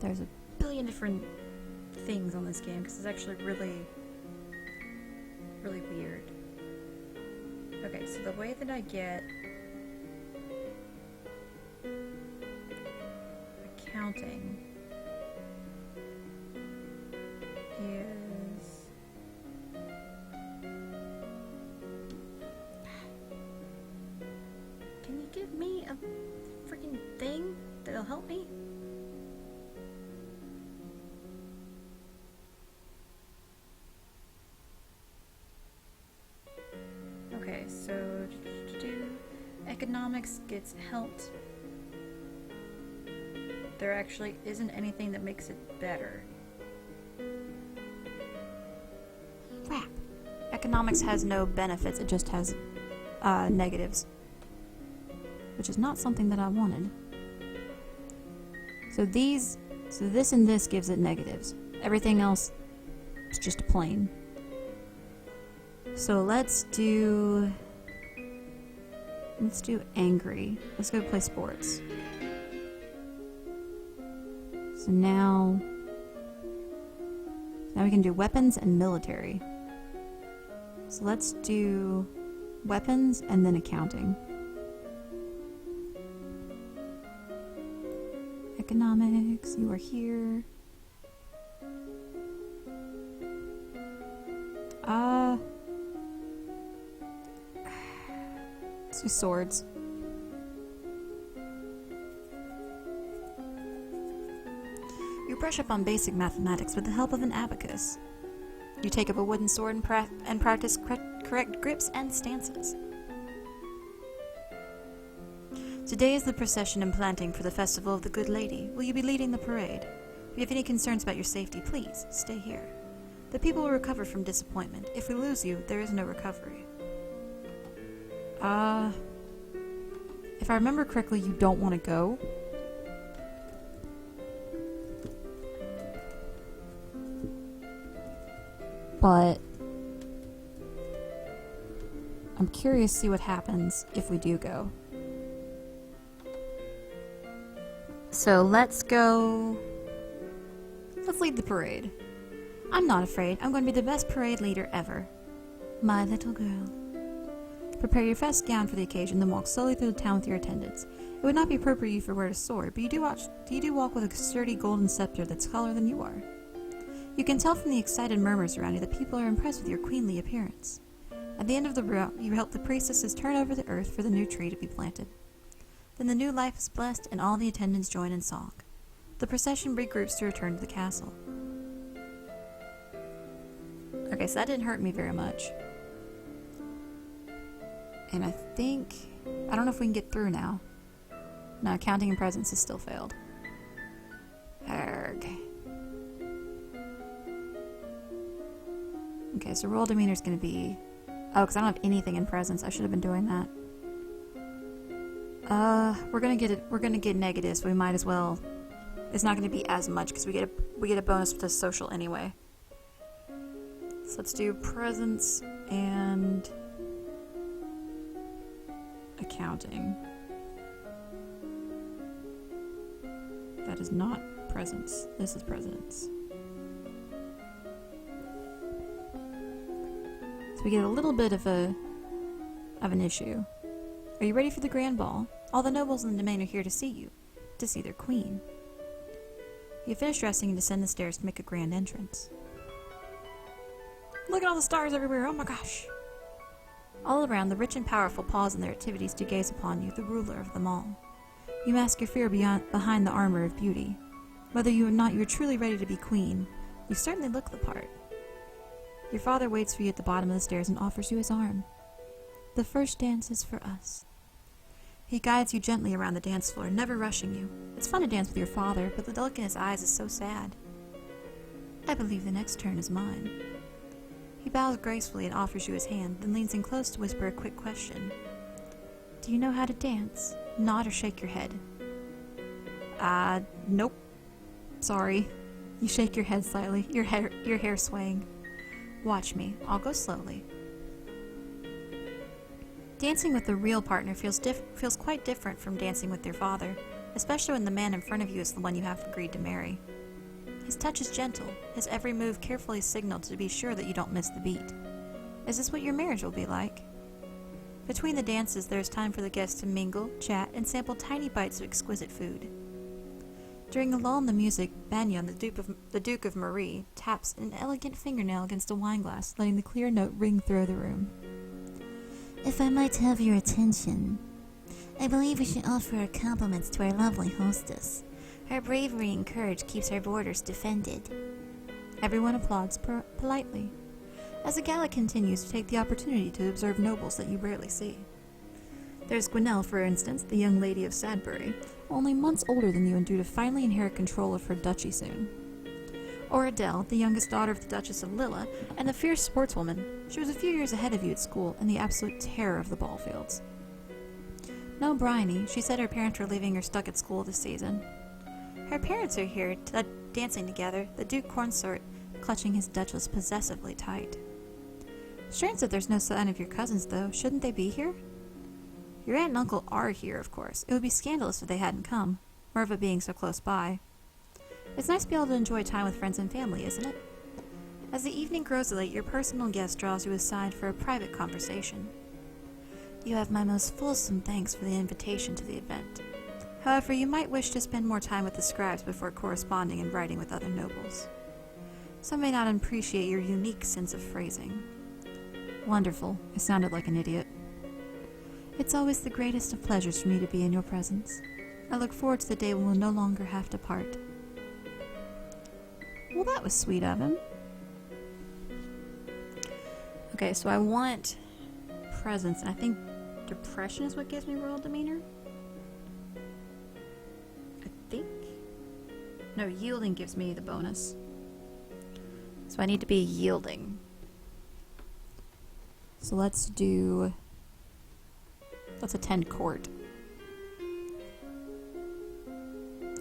There's a billion different things on this game because it's actually really weird. Okay, so the way that I get accounting is can you give me a economics gets helped, there actually isn't anything that makes it better. Crap. Economics has no benefits, it just has negatives. Which is not something that I wanted. So this and this gives it negatives. Everything else is just a plain. So let's do angry. Let's go play sports. So now we can do weapons and military. So let's do weapons and then accounting. Economics, you are here. Let's do swords. You brush up on basic mathematics with the help of an abacus. You take up a wooden sword and practice correct grips and stances. Today is the procession and planting for the Festival of the Good Lady. Will you be leading the parade? If you have any concerns about your safety, please stay here. The people will recover from disappointment. If we lose you, there is no recovery. If I remember correctly, you don't want to go. But I'm curious to see what happens if we do go. So let's go. Let's lead the parade. I'm not afraid. I'm going to be the best parade leader ever. My little girl. Prepare your best gown for the occasion, then walk slowly through the town with your attendants. It would not be appropriate for you to wear a sword, but you do walk with a sturdy golden scepter that's taller than you are. You can tell from the excited murmurs around you that people are impressed with your queenly appearance. At the end of the route, you help the priestesses turn over the earth for the new tree to be planted. Then the new life is blessed and all the attendants join in song. The procession regroups to return to the castle. Okay, so that didn't hurt me very much. And I don't know if we can get through now. No, counting and presence has still failed. Arg. Okay, so roll demeanor is going to be... Oh, because I don't have anything in presence. I should have been doing that. We're gonna get negatives, but we might as well. It's not gonna be as much because we get a bonus to social anyway. So let's do presence and accounting. That is not presence. This is presence. So we get a little bit of an issue. Are you ready for the grand ball? All the nobles in the domain are here to see you, to see their queen. You finish dressing and descend the stairs to make a grand entrance. Look at all the stars everywhere, oh my gosh! All around, the rich and powerful pause in their activities to gaze upon you, the ruler of them all. You mask your fear behind the armor of beauty. Whether you or not you are truly ready to be queen, you certainly look the part. Your father waits for you at the bottom of the stairs and offers you his arm. The first dance is for us. He guides you gently around the dance floor, never rushing you. It's fun to dance with your father, but the look in his eyes is so sad. I believe the next turn is mine. He bows gracefully and offers you his hand, then leans in close to whisper a quick question. Do you know how to dance? Nod or shake your head. Nope. Sorry. You shake your head slightly, your hair swaying. Watch me. I'll go slowly. Dancing with a real partner feels quite different from dancing with your father, especially when the man in front of you is the one you have agreed to marry. His touch is gentle, his every move carefully signaled to be sure that you don't miss the beat. Is this what your marriage will be like? Between the dances, there is time for the guests to mingle, chat, and sample tiny bites of exquisite food. During a lull in the music, Bagnon, the Duke of Marie, taps an elegant fingernail against a wineglass, letting the clear note ring through the room. If I might have your attention, I believe we should offer our compliments to our lovely hostess. Her bravery and courage keeps our borders defended. Everyone applauds politely. As the gala continues, you take the opportunity to observe nobles that you rarely see. There's Gwinnell, for instance, the young lady of Sadbury, only months older than you and due to finally inherit control of her duchy soon. Or Adele, the youngest daughter of the Duchess of Lilla, and the fierce sportswoman. She was a few years ahead of you at school and the absolute terror of the ball fields. No Bryony, she said her parents were leaving her stuck at school this season. Her parents are here, dancing together, the Duke consort clutching his Duchess possessively tight. Strange that there's no sign of your cousins, though. Shouldn't they be here? Your aunt and uncle are here, of course. It would be scandalous if they hadn't come, or of it being so close by. It's nice to be able to enjoy time with friends and family, isn't it? As the evening grows late, your personal guest draws you aside for a private conversation. You have my most fulsome thanks for the invitation to the event. However, you might wish to spend more time with the scribes before corresponding and writing with other nobles. Some may not appreciate your unique sense of phrasing. Wonderful. I sounded like an idiot. It's always the greatest of pleasures for me to be in your presence. I look forward to the day when we'll no longer have to part. Well, that was sweet of him. Okay, so I want presence, and I think depression is what gives me royal demeanor. I think. No, yielding gives me the bonus. So I need to be yielding. So let's attend court.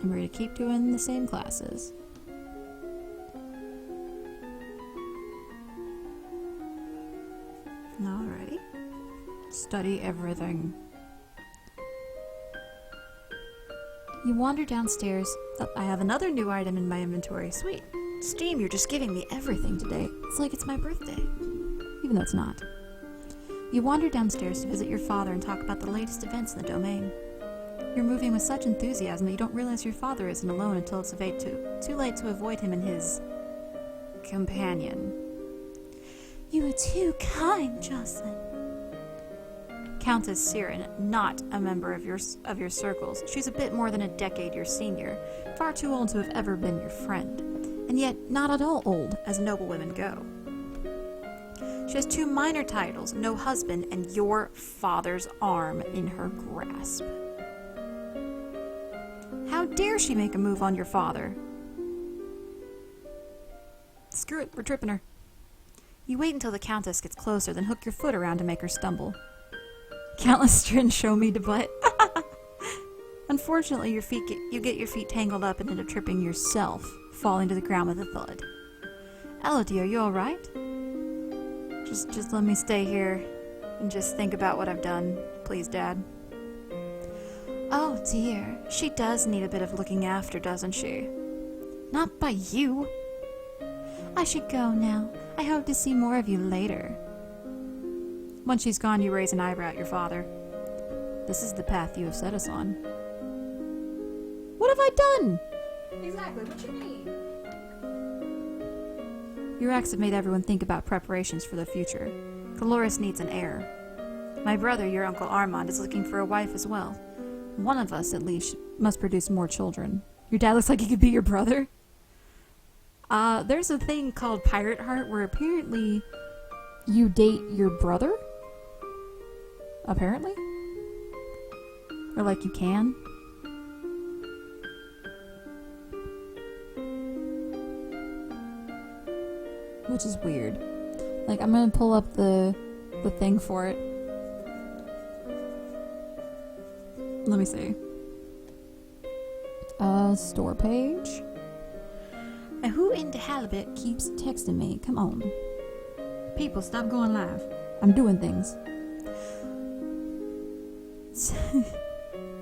I'm ready to keep doing the same classes. Alrighty. Study everything. You wander downstairs. Oh, I have another new item in my inventory. Sweet. Steam, you're just giving me everything today. It's like it's my birthday. Even though it's not. You wander downstairs to visit your father and talk about the latest events in the domain. You're moving with such enthusiasm that you don't realize your father isn't alone until it's too late to avoid him and his companion. You are too kind, Jocelyn. Countess Siren, not a member of your circles. She's a bit more than a decade your senior, far too old to have ever been your friend, and yet not at all old, as noblewomen go. She has 2 minor titles, no husband, and your father's arm in her grasp. How dare she make a move on your father? Screw it, we're tripping her. You wait until the Countess gets closer, then hook your foot around to make her stumble. Countless strins show me to butt. Unfortunately, you get your feet tangled up and end up tripping yourself, falling to the ground with a thud. Elodie, are you alright? Just let me stay here and just think about what I've done, please, Dad. Oh dear, she does need a bit of looking after, doesn't she? Not by you. I should go now. I hope to see more of you later. Once she's gone, you raise an eyebrow at your father. This is the path you have set us on. What have I done? Exactly, what you mean? Your acts have made everyone think about preparations for the future. Dolores needs an heir. My brother, your Uncle Armand, is looking for a wife as well. One of us, at least, must produce more children. Your dad looks like he could be your brother. There's a thing called Pirate Heart where apparently you date your brother? Apparently? Or like you can? Which is weird. Like, I'm gonna pull up the thing for it. Let me see. Store page. And who in the halibut keeps texting me? Come on. People, stop going live. I'm doing things.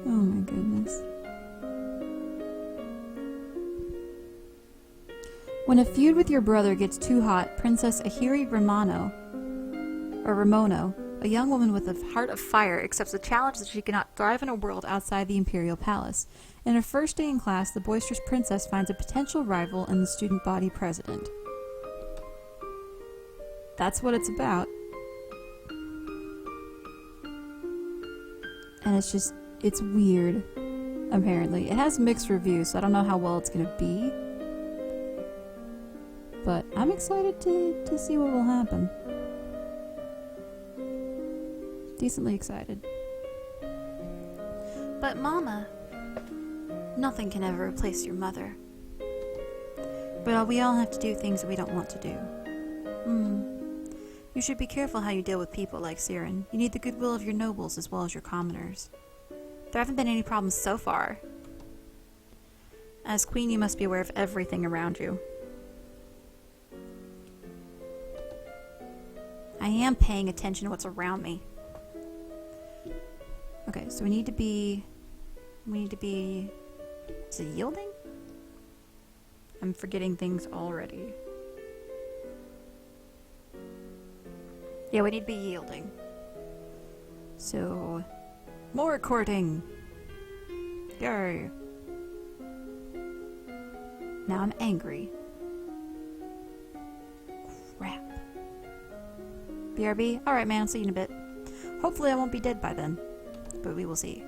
Oh my goodness. When a feud with your brother gets too hot, Princess Ahiri Ramono, a young woman with a heart of fire, accepts the challenge that she cannot thrive in a world outside the Imperial Palace. In her first day in class, the boisterous princess finds a potential rival in the student body president. That's what it's about. And it's weird, apparently. It has mixed reviews, so I don't know how well it's gonna be. But I'm excited to see what will happen. Decently excited. But Mama... Nothing can ever replace your mother. But we all have to do things that we don't want to do. You should be careful how you deal with people like Siren. You need the goodwill of your nobles as well as your commoners. There haven't been any problems so far. As queen, you must be aware of everything around you. I am paying attention to what's around me. Okay, so we need to be... Is it yielding? I'm forgetting things already. Yeah, we need to be yielding. So... More courting! Yay! Now I'm angry. Crap. BRB? Alright, man, I'll see you in a bit. Hopefully I won't be dead by then. But we will see.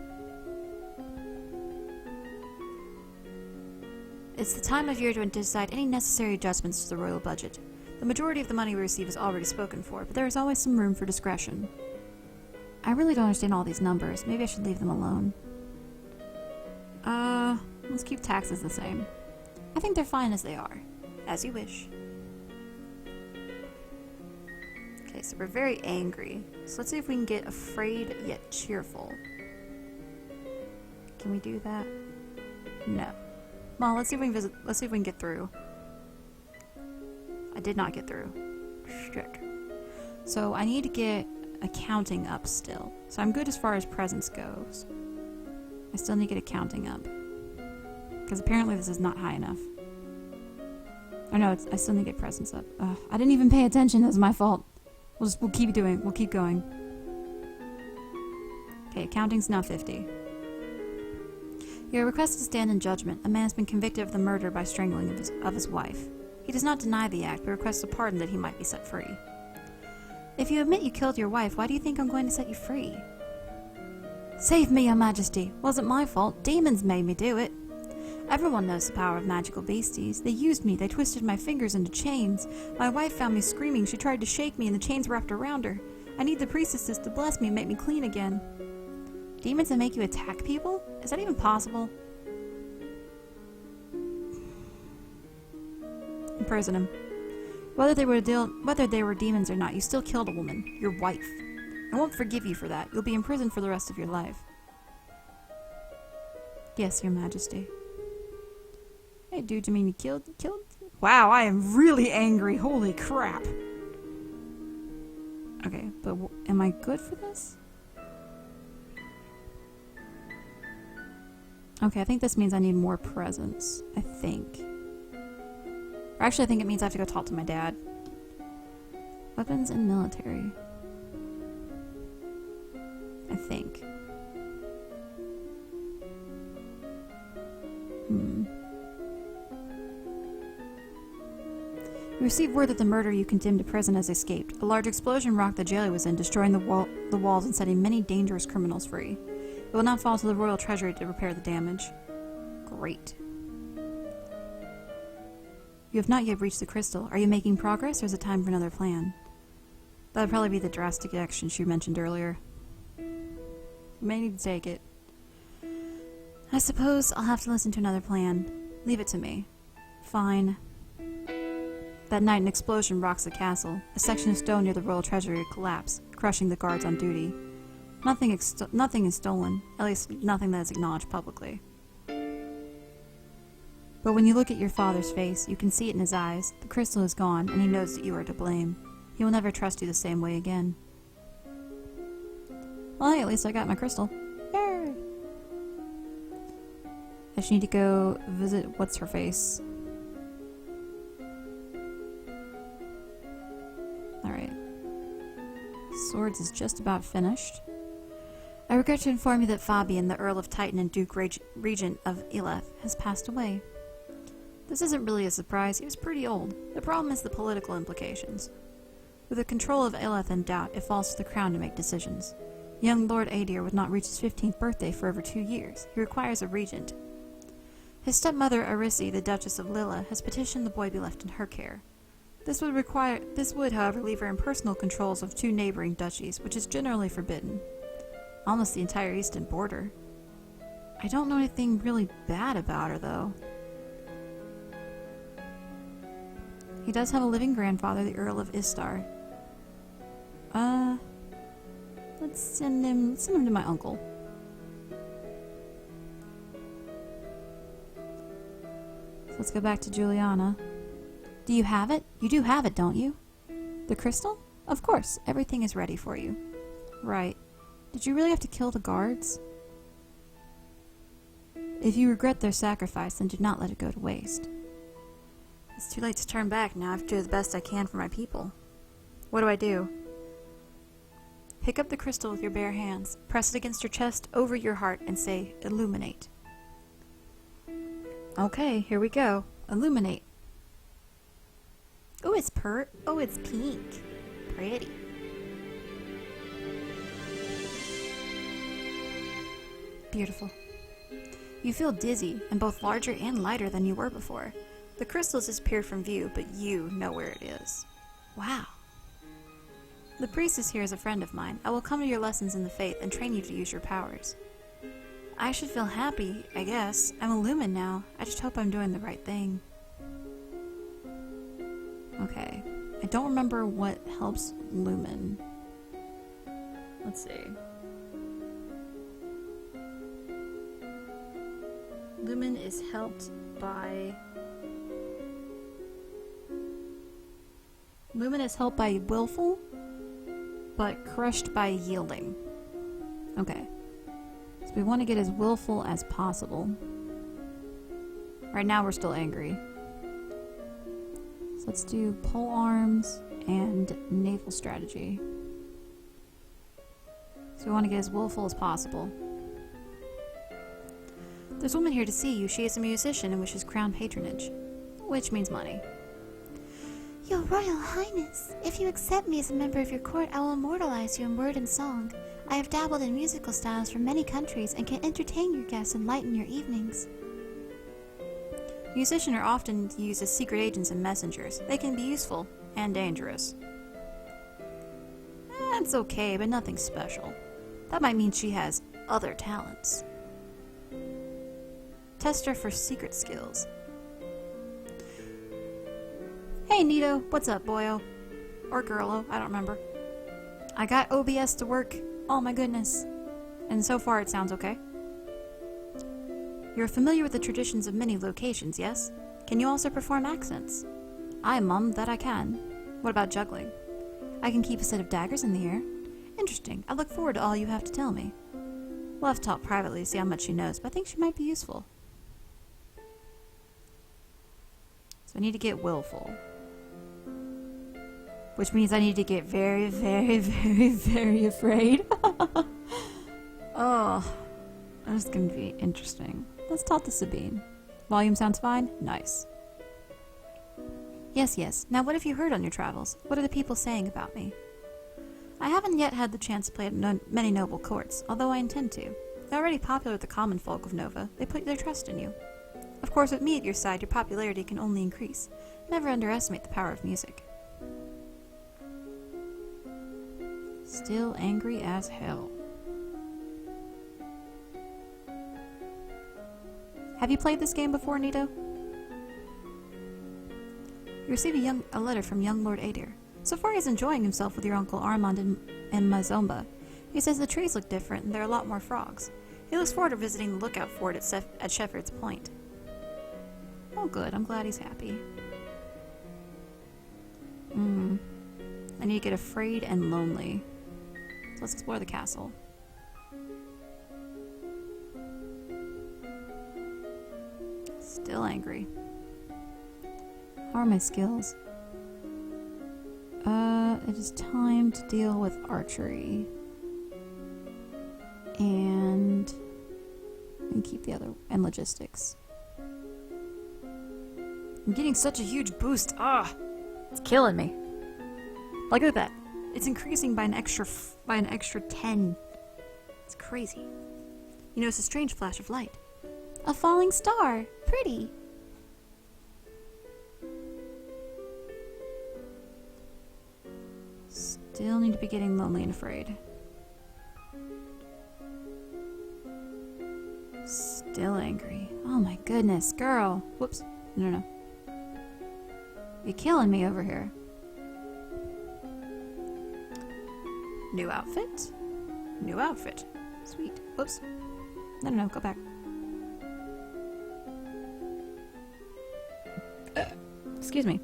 It's the time of year to decide any necessary adjustments to the royal budget. The majority of the money we receive is already spoken for, but there is always some room for discretion. I really don't understand all these numbers. Maybe I should leave them alone. Let's keep taxes the same. I think they're fine as they are. As you wish. Okay, so we're very angry. So let's see if we can get afraid yet cheerful. Can we do that? No. Well, let's see if we can get through. I did not get through. Shit. So I need to get accounting up still. So I'm good as far as presence goes. I still need to get accounting up. Because apparently this is not high enough. Oh no, I still need to get presence up. Ugh, I didn't even pay attention. That's my fault. We'll keep going. Okay, accounting's now 50. Your request to stand in judgment. A man has been convicted of the murder by strangling of his wife. He does not deny the act, but requests a pardon that he might be set free. If you admit you killed your wife, why do you think I'm going to set you free? Save me, Your Majesty. Wasn't my fault. Demons made me do it. Everyone knows the power of magical beasties. They used me. They twisted my fingers into chains. My wife found me screaming. She tried to shake me and the chains wrapped around her. I need the priestesses to bless me and make me clean again. Demons that make you attack people? Is that even possible? Imprison him. Whether they were demons or not, you still killed a woman. Your wife. I won't forgive you for that. You'll be in prison for the rest of your life. Yes, Your Majesty. Hey, dude, you mean you killed? Wow, I am really angry. Holy crap. Okay, but am I good for this? Okay, I think this means I need more presence. I think. Or actually, I think it means I have to go talk to my dad. Weapons and military. I think. You received word that the murderer you condemned to prison has escaped. A large explosion rocked the jail he was in, destroying the walls and setting many dangerous criminals free. It will now fall to the royal treasury to repair the damage. Great. You have not yet reached the crystal. Are you making progress, or is it time for another plan? That would probably be the drastic actions you mentioned earlier. You may need to take it. I suppose I'll have to listen to another plan. Leave it to me. Fine. That night, an explosion rocks the castle. A section of stone near the royal treasury collapsed, crushing the guards on duty. Nothing is stolen, at least nothing that is acknowledged publicly. But when you look at your father's face, you can see it in his eyes. The crystal is gone, and he knows that you are to blame. He will never trust you the same way again. Well, hey, at least I got my crystal. Yay! I just need to go visit what's-her-face. Alright. Swords is just about finished. I regret to inform you that Fabian, the Earl of Titan and Duke Regent of Eleth, has passed away. This isn't really a surprise. He was pretty old. The problem is the political implications. With the control of Eleth in doubt, it falls to the crown to make decisions. Young Lord Adir would not reach his 15th birthday for over 2 years. He requires a regent. His stepmother, Arisi, the Duchess of Lilla, has petitioned the boy be left in her care. This would, however, leave her in personal controls of 2 neighboring duchies, which is generally forbidden. Almost the entire eastern border. I don't know anything really bad about her, though. He does have a living grandfather, the Earl of Istar. Let's send him to my uncle. So let's go back to Juliana. Do you have it? You do have it, don't you? The crystal? Of course, everything is ready for you. Right. Did you really have to kill the guards? If you regret their sacrifice, then do not let it go to waste. It's too late to turn back now. I have to do the best I can for my people. What do I do? Pick up the crystal with your bare hands, press it against your chest, over your heart, and say, illuminate. Okay, here we go. Illuminate. Oh, it's pink. Pretty. Beautiful. You feel dizzy, and both larger and lighter than you were before. The crystal has disappeared from view, but you know where it is. Wow. The priestess here is a friend of mine. I will come to your lessons in the faith and train you to use your powers. I should feel happy, I guess. I'm a lumen now. I just hope I'm doing the right thing. Okay. I don't remember what helps lumen. Let's see. Lumen is helped by... Lumen is helped by willful, but crushed by yielding. Okay. So we want to get as willful as possible. Right now we're still angry. So let's do pole arms and naval strategy. So we want to get as willful as possible. There's a woman here to see you. She is a musician and wishes crown patronage, which means money. Your Royal Highness, if you accept me as a member of your court, I will immortalize you in word and song. I have dabbled in musical styles from many countries and can entertain your guests and lighten your evenings. Musicians are often used as secret agents and messengers. They can be useful and dangerous. That's okay, but nothing special. That might mean she has other talents. Test her for secret skills. Hey, Nito. What's up, boyo? Or girlo, I don't remember. I got OBS to work. Oh my goodness. And so far it sounds okay. You're familiar with the traditions of many locations, yes? Can you also perform accents? Aye, Mum, that I can. What about juggling? I can keep a set of daggers in the air. Interesting. I look forward to all you have to tell me. We'll have to talk privately to see how much she knows, but I think she might be useful. So I need to get willful. Which means I need to get very, very, very, very afraid. Oh, this is going to be interesting. Let's talk to Sabine. Volume sounds fine? Nice. Yes. Now what have you heard on your travels? What are the people saying about me? I haven't yet had the chance to play at many noble courts, although I intend to. They're already popular with the common folk of Nova. They put their trust in you. Of course, with me at your side, your popularity can only increase. Never underestimate the power of music. Still angry as hell. Have you played this game before, Nito? You received a letter from young Lord Adair. So far he's enjoying himself with your uncle Armand and Mazomba. He says the trees look different and there are a lot more frogs. He looks forward to visiting the lookout fort at Shepherd's Point. Oh good, I'm glad he's happy. I need to get afraid and lonely. So let's explore the castle. Still angry. How are my skills? It is time to deal with archery. And keep the other, and logistics. I'm getting such a huge boost. It's killing me. Like, look at that. It's increasing by an extra 10. It's crazy. You notice a strange flash of light. A falling star. Pretty. Still need to be getting lonely and afraid. my goodness, girl. Whoops. No. You're killing me over here. New outfit. New outfit. Sweet. Whoops. No, go back. Excuse me.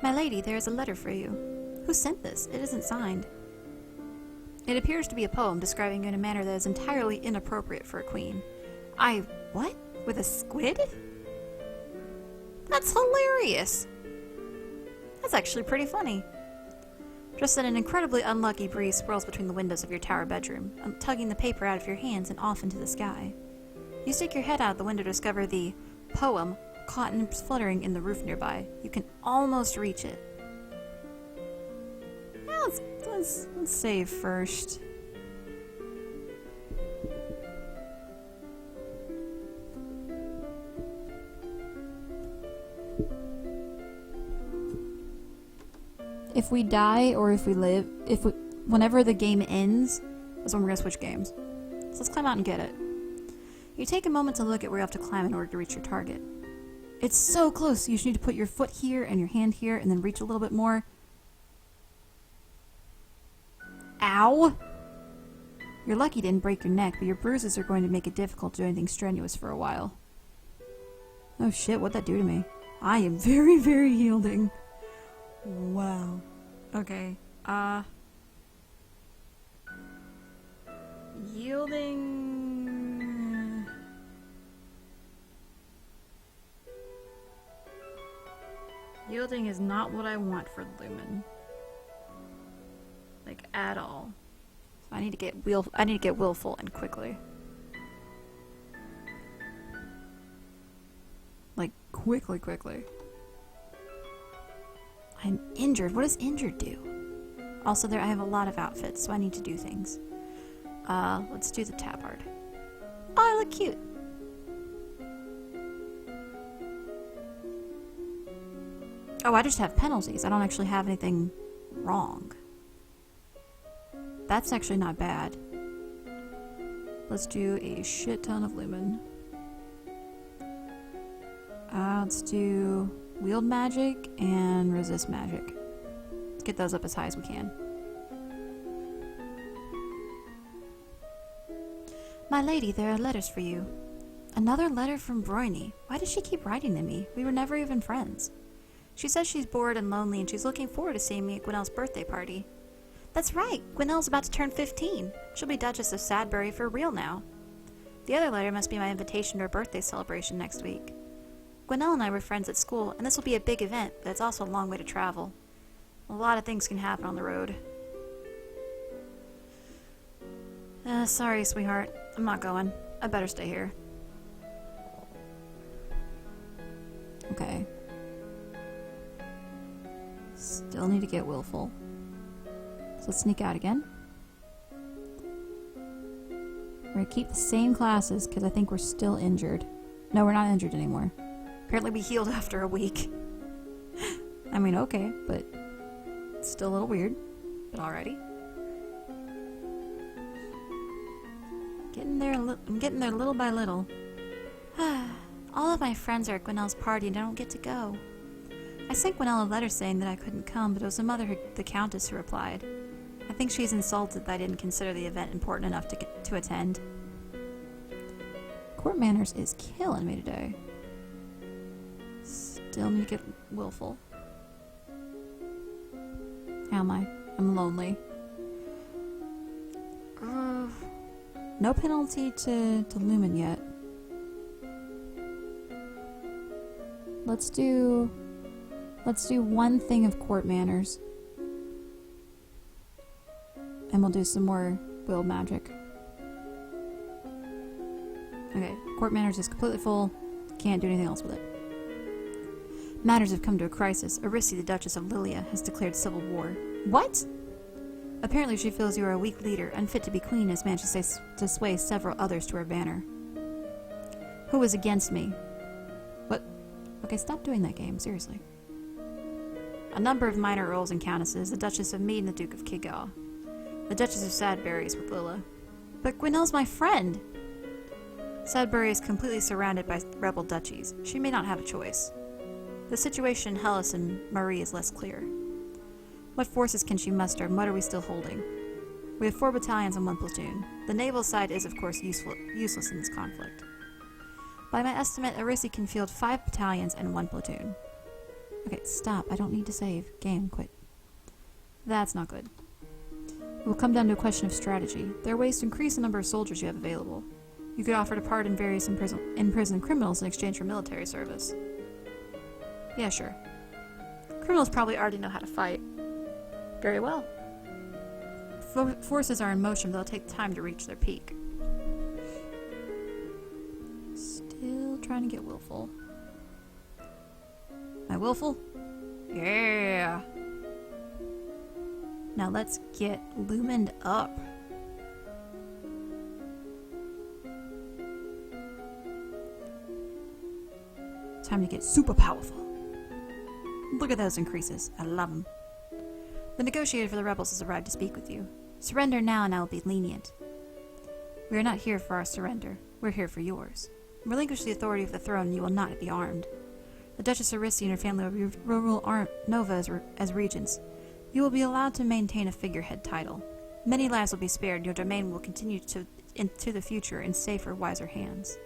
My lady, there is a letter for you. Who sent this? It isn't signed. It appears to be a poem describing you in a manner that is entirely inappropriate for a queen. What? With a squid? That's hilarious! That's actually pretty funny. Just then an incredibly unlucky breeze swirls between the windows of your tower bedroom, tugging the paper out of your hands and off into the sky. You stick your head out the window to discover the poem caught and fluttering in the roof nearby. You can almost reach it. Well, let's save first. If we die or if we live, whenever the game ends, that's when we're gonna switch games. So let's climb out and get it. You take a moment to look at where you have to climb in order to reach your target. It's so close, you just need to put your foot here and your hand here and then reach a little bit more. Ow! You're lucky you didn't break your neck, but your bruises are going to make it difficult to do anything strenuous for a while. Oh shit, what'd that do to me? I am very, very yielding. Wow. Okay. Yielding... Yielding is not what I want for Lumen. Like, at all. So I need to get willful and quickly. Like, quickly. I'm injured. What does injured do? Also, I have a lot of outfits, so I need to do things. Let's do the tabard. Oh, I look cute. Oh, I just have penalties. I don't actually have anything wrong. That's actually not bad. Let's do a shit ton of Lumen. Let's do wield magic and resist magic. Let's get those up as high as we can. My lady, there are letters for you. Another letter from Bryony. Why does she keep writing to me? We were never even friends. She says she's bored and lonely and she's looking forward to seeing me at Gwinnell's birthday party. That's right, Gwinnell's about to turn 15. She'll be Duchess of Sadbury for real now. The other letter must be my invitation to her birthday celebration next week. Gwinnell and I were friends at school, and this will be a big event, but it's also a long way to travel. A lot of things can happen on the road. Sorry, sweetheart. I'm not going. I better stay here. Okay. Still need to get willful. So let's sneak out again. We're gonna keep the same classes because I think we're still injured. No, we're not injured anymore. Apparently we healed after a week. I mean, okay, but it's still a little weird. But alrighty. I'm getting there little by little. All of my friends are at Gwinnell's party and I don't get to go. I sent Gwinnell a letter saying that I couldn't come, but it was the Countess, who replied. I think she's insulted that I didn't consider the event important enough to attend. Court manners is killing me today. Still need to get willful. How am I? I'm lonely. No penalty to Lumen yet. Let's do one thing of court manners. And we'll do some more will magic. Okay, court manners is completely full. Can't do anything else with it. Matters have come to a crisis. Arissi, the Duchess of Lilia, has declared civil war. What? Apparently she feels you are a weak leader, unfit to be queen, and has managed to sway several others to her banner. Who is against me? What? Okay, stop doing that game, seriously. A number of minor earls and countesses, the Duchess of Mead and the Duke of Kigaw. The Duchess of Sadbury is with Lilla. But Gwinnell's my friend! Sudbury is completely surrounded by rebel duchies. She may not have a choice. The situation in Hellas and Marie is less clear. What forces can she muster, and what are we still holding? We have 4 battalions and 1 platoon. The naval side is, of course, useless in this conflict. By my estimate, Arisi can field 5 battalions and 1 platoon. Okay, stop. I don't need to save. Game, quit. That's not good. It will come down to a question of strategy. There are ways to increase the number of soldiers you have available. You could offer to pardon various imprisoned criminals in exchange for military service. Yeah, sure. Criminals probably already know how to fight. Very well. Forces are in motion, but they'll take time to reach their peak. Still trying to get willful. Am I willful? Yeah! Now let's get lumened up. Time to get super powerful. Look at those increases. I love them. The negotiator for the rebels has arrived to speak with you. Surrender now and I will be lenient. We are not here for our surrender. We're here for yours. Relinquish the authority of the throne and you will not be armed. The Duchess Arisi and her family will rule Nova as regents. You will be allowed to maintain a figurehead title. Many lives will be spared and your domain will continue into the future in safer, wiser hands.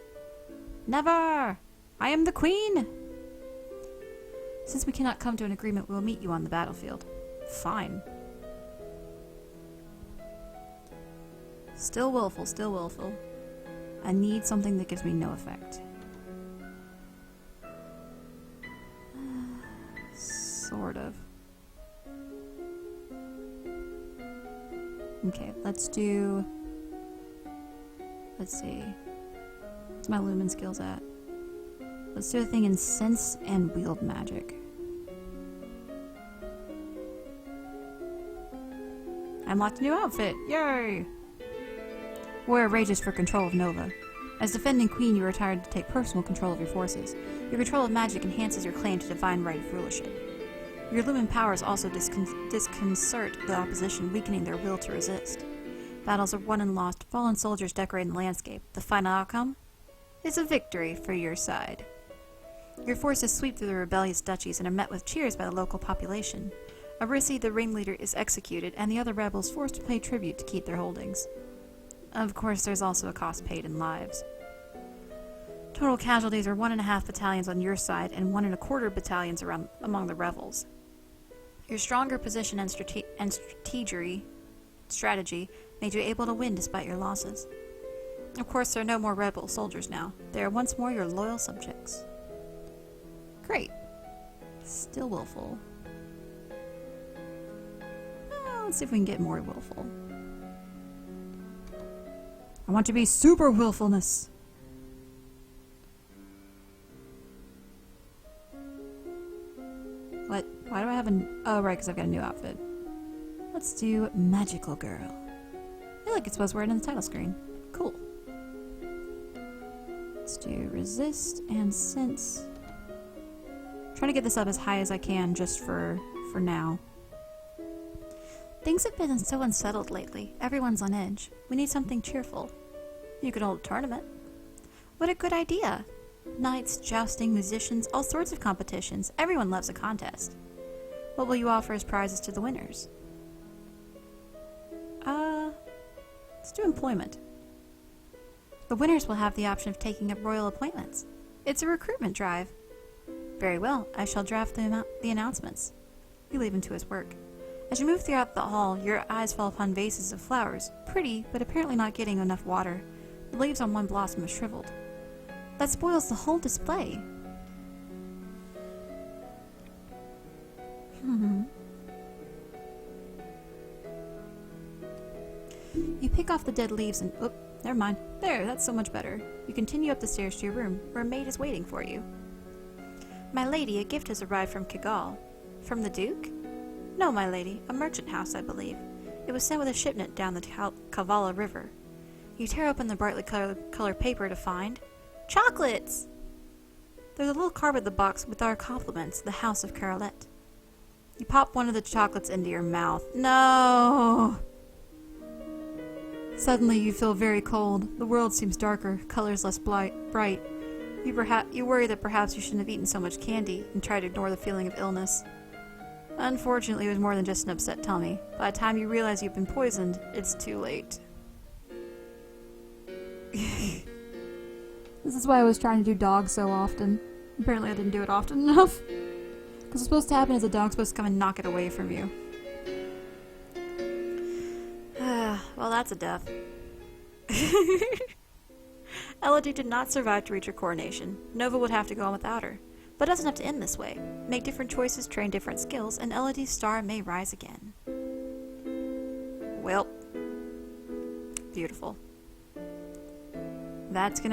Never! I am the queen! Since we cannot come to an agreement, we will meet you on the battlefield. Fine. Still willful, still willful. I need something that gives me no effect. Sort of. Okay, let's see. What's my lumen skills at? Let's do a thing in sense and wield magic. I unlocked a new outfit! Yay! Warrior rages for control of Nova. As defending queen, you are retired to take personal control of your forces. Your control of magic enhances your claim to divine right of rulership. Your lumen powers also disconcert the opposition, weakening their will to resist. Battles are won and lost, fallen soldiers decorating the landscape. The final outcome is a victory for your side. Your forces sweep through the rebellious duchies and are met with cheers by the local population. Arisi, the ringleader, is executed, and the other rebels forced to pay tribute to keep their holdings. Of course, there's also a cost paid in lives. Total casualties are 1.5 battalions on your side and 1.25 battalions among the rebels. Your stronger position and strategy made you able to win despite your losses. Of course, there are no more rebel soldiers now. They are once more your loyal subjects. Great. Still willful. Let's see if we can get more willful. I want to be super willfulness. What? Why do I have oh, right, because I've got a new outfit. Let's do Magical Girl. I feel like it's supposed to wear it on the title screen. Cool. Let's do Resist and Sense. Trying to get this up as high as I can just for now. Things have been so unsettled lately. Everyone's on edge. We need something cheerful. You could hold a tournament. What a good idea. Knights, jousting, musicians, all sorts of competitions. Everyone loves a contest. What will you offer as prizes to the winners? Let's do employment. The winners will have the option of taking up royal appointments. It's a recruitment drive. Very well, I shall draft the announcements. You leave him to his work. As you move throughout the hall, your eyes fall upon vases of flowers, pretty, but apparently not getting enough water. The leaves on one blossom are shriveled. That spoils the whole display. You pick off the dead leaves and... Oh, never mind. There, that's so much better. You continue up the stairs to your room, where a maid is waiting for you. My lady, a gift has arrived from Kigal. From the Duke? No, my lady. A merchant house, I believe. It was sent with a shipment down the Kavala River. You tear open the brightly colored paper to find... chocolates! There's a little card with the box with our compliments, the House of Carolet. You pop one of the chocolates into your mouth. No! Suddenly you feel very cold. The world seems darker, colors less bright. You worry that perhaps you shouldn't have eaten so much candy and try to ignore the feeling of illness. Unfortunately, it was more than just an upset tummy. By the time you realize you've been poisoned, it's too late. This is why I was trying to do dogs so often. Apparently I didn't do it often enough. Because what's supposed to happen is the dog's supposed to come and knock it away from you. Well, that's a death. Elodie did not survive to reach her coronation. Nova would have to go on without her. But it doesn't have to end this way. Make different choices, train different skills, and Elodie's star may rise again. Well, beautiful. That's gonna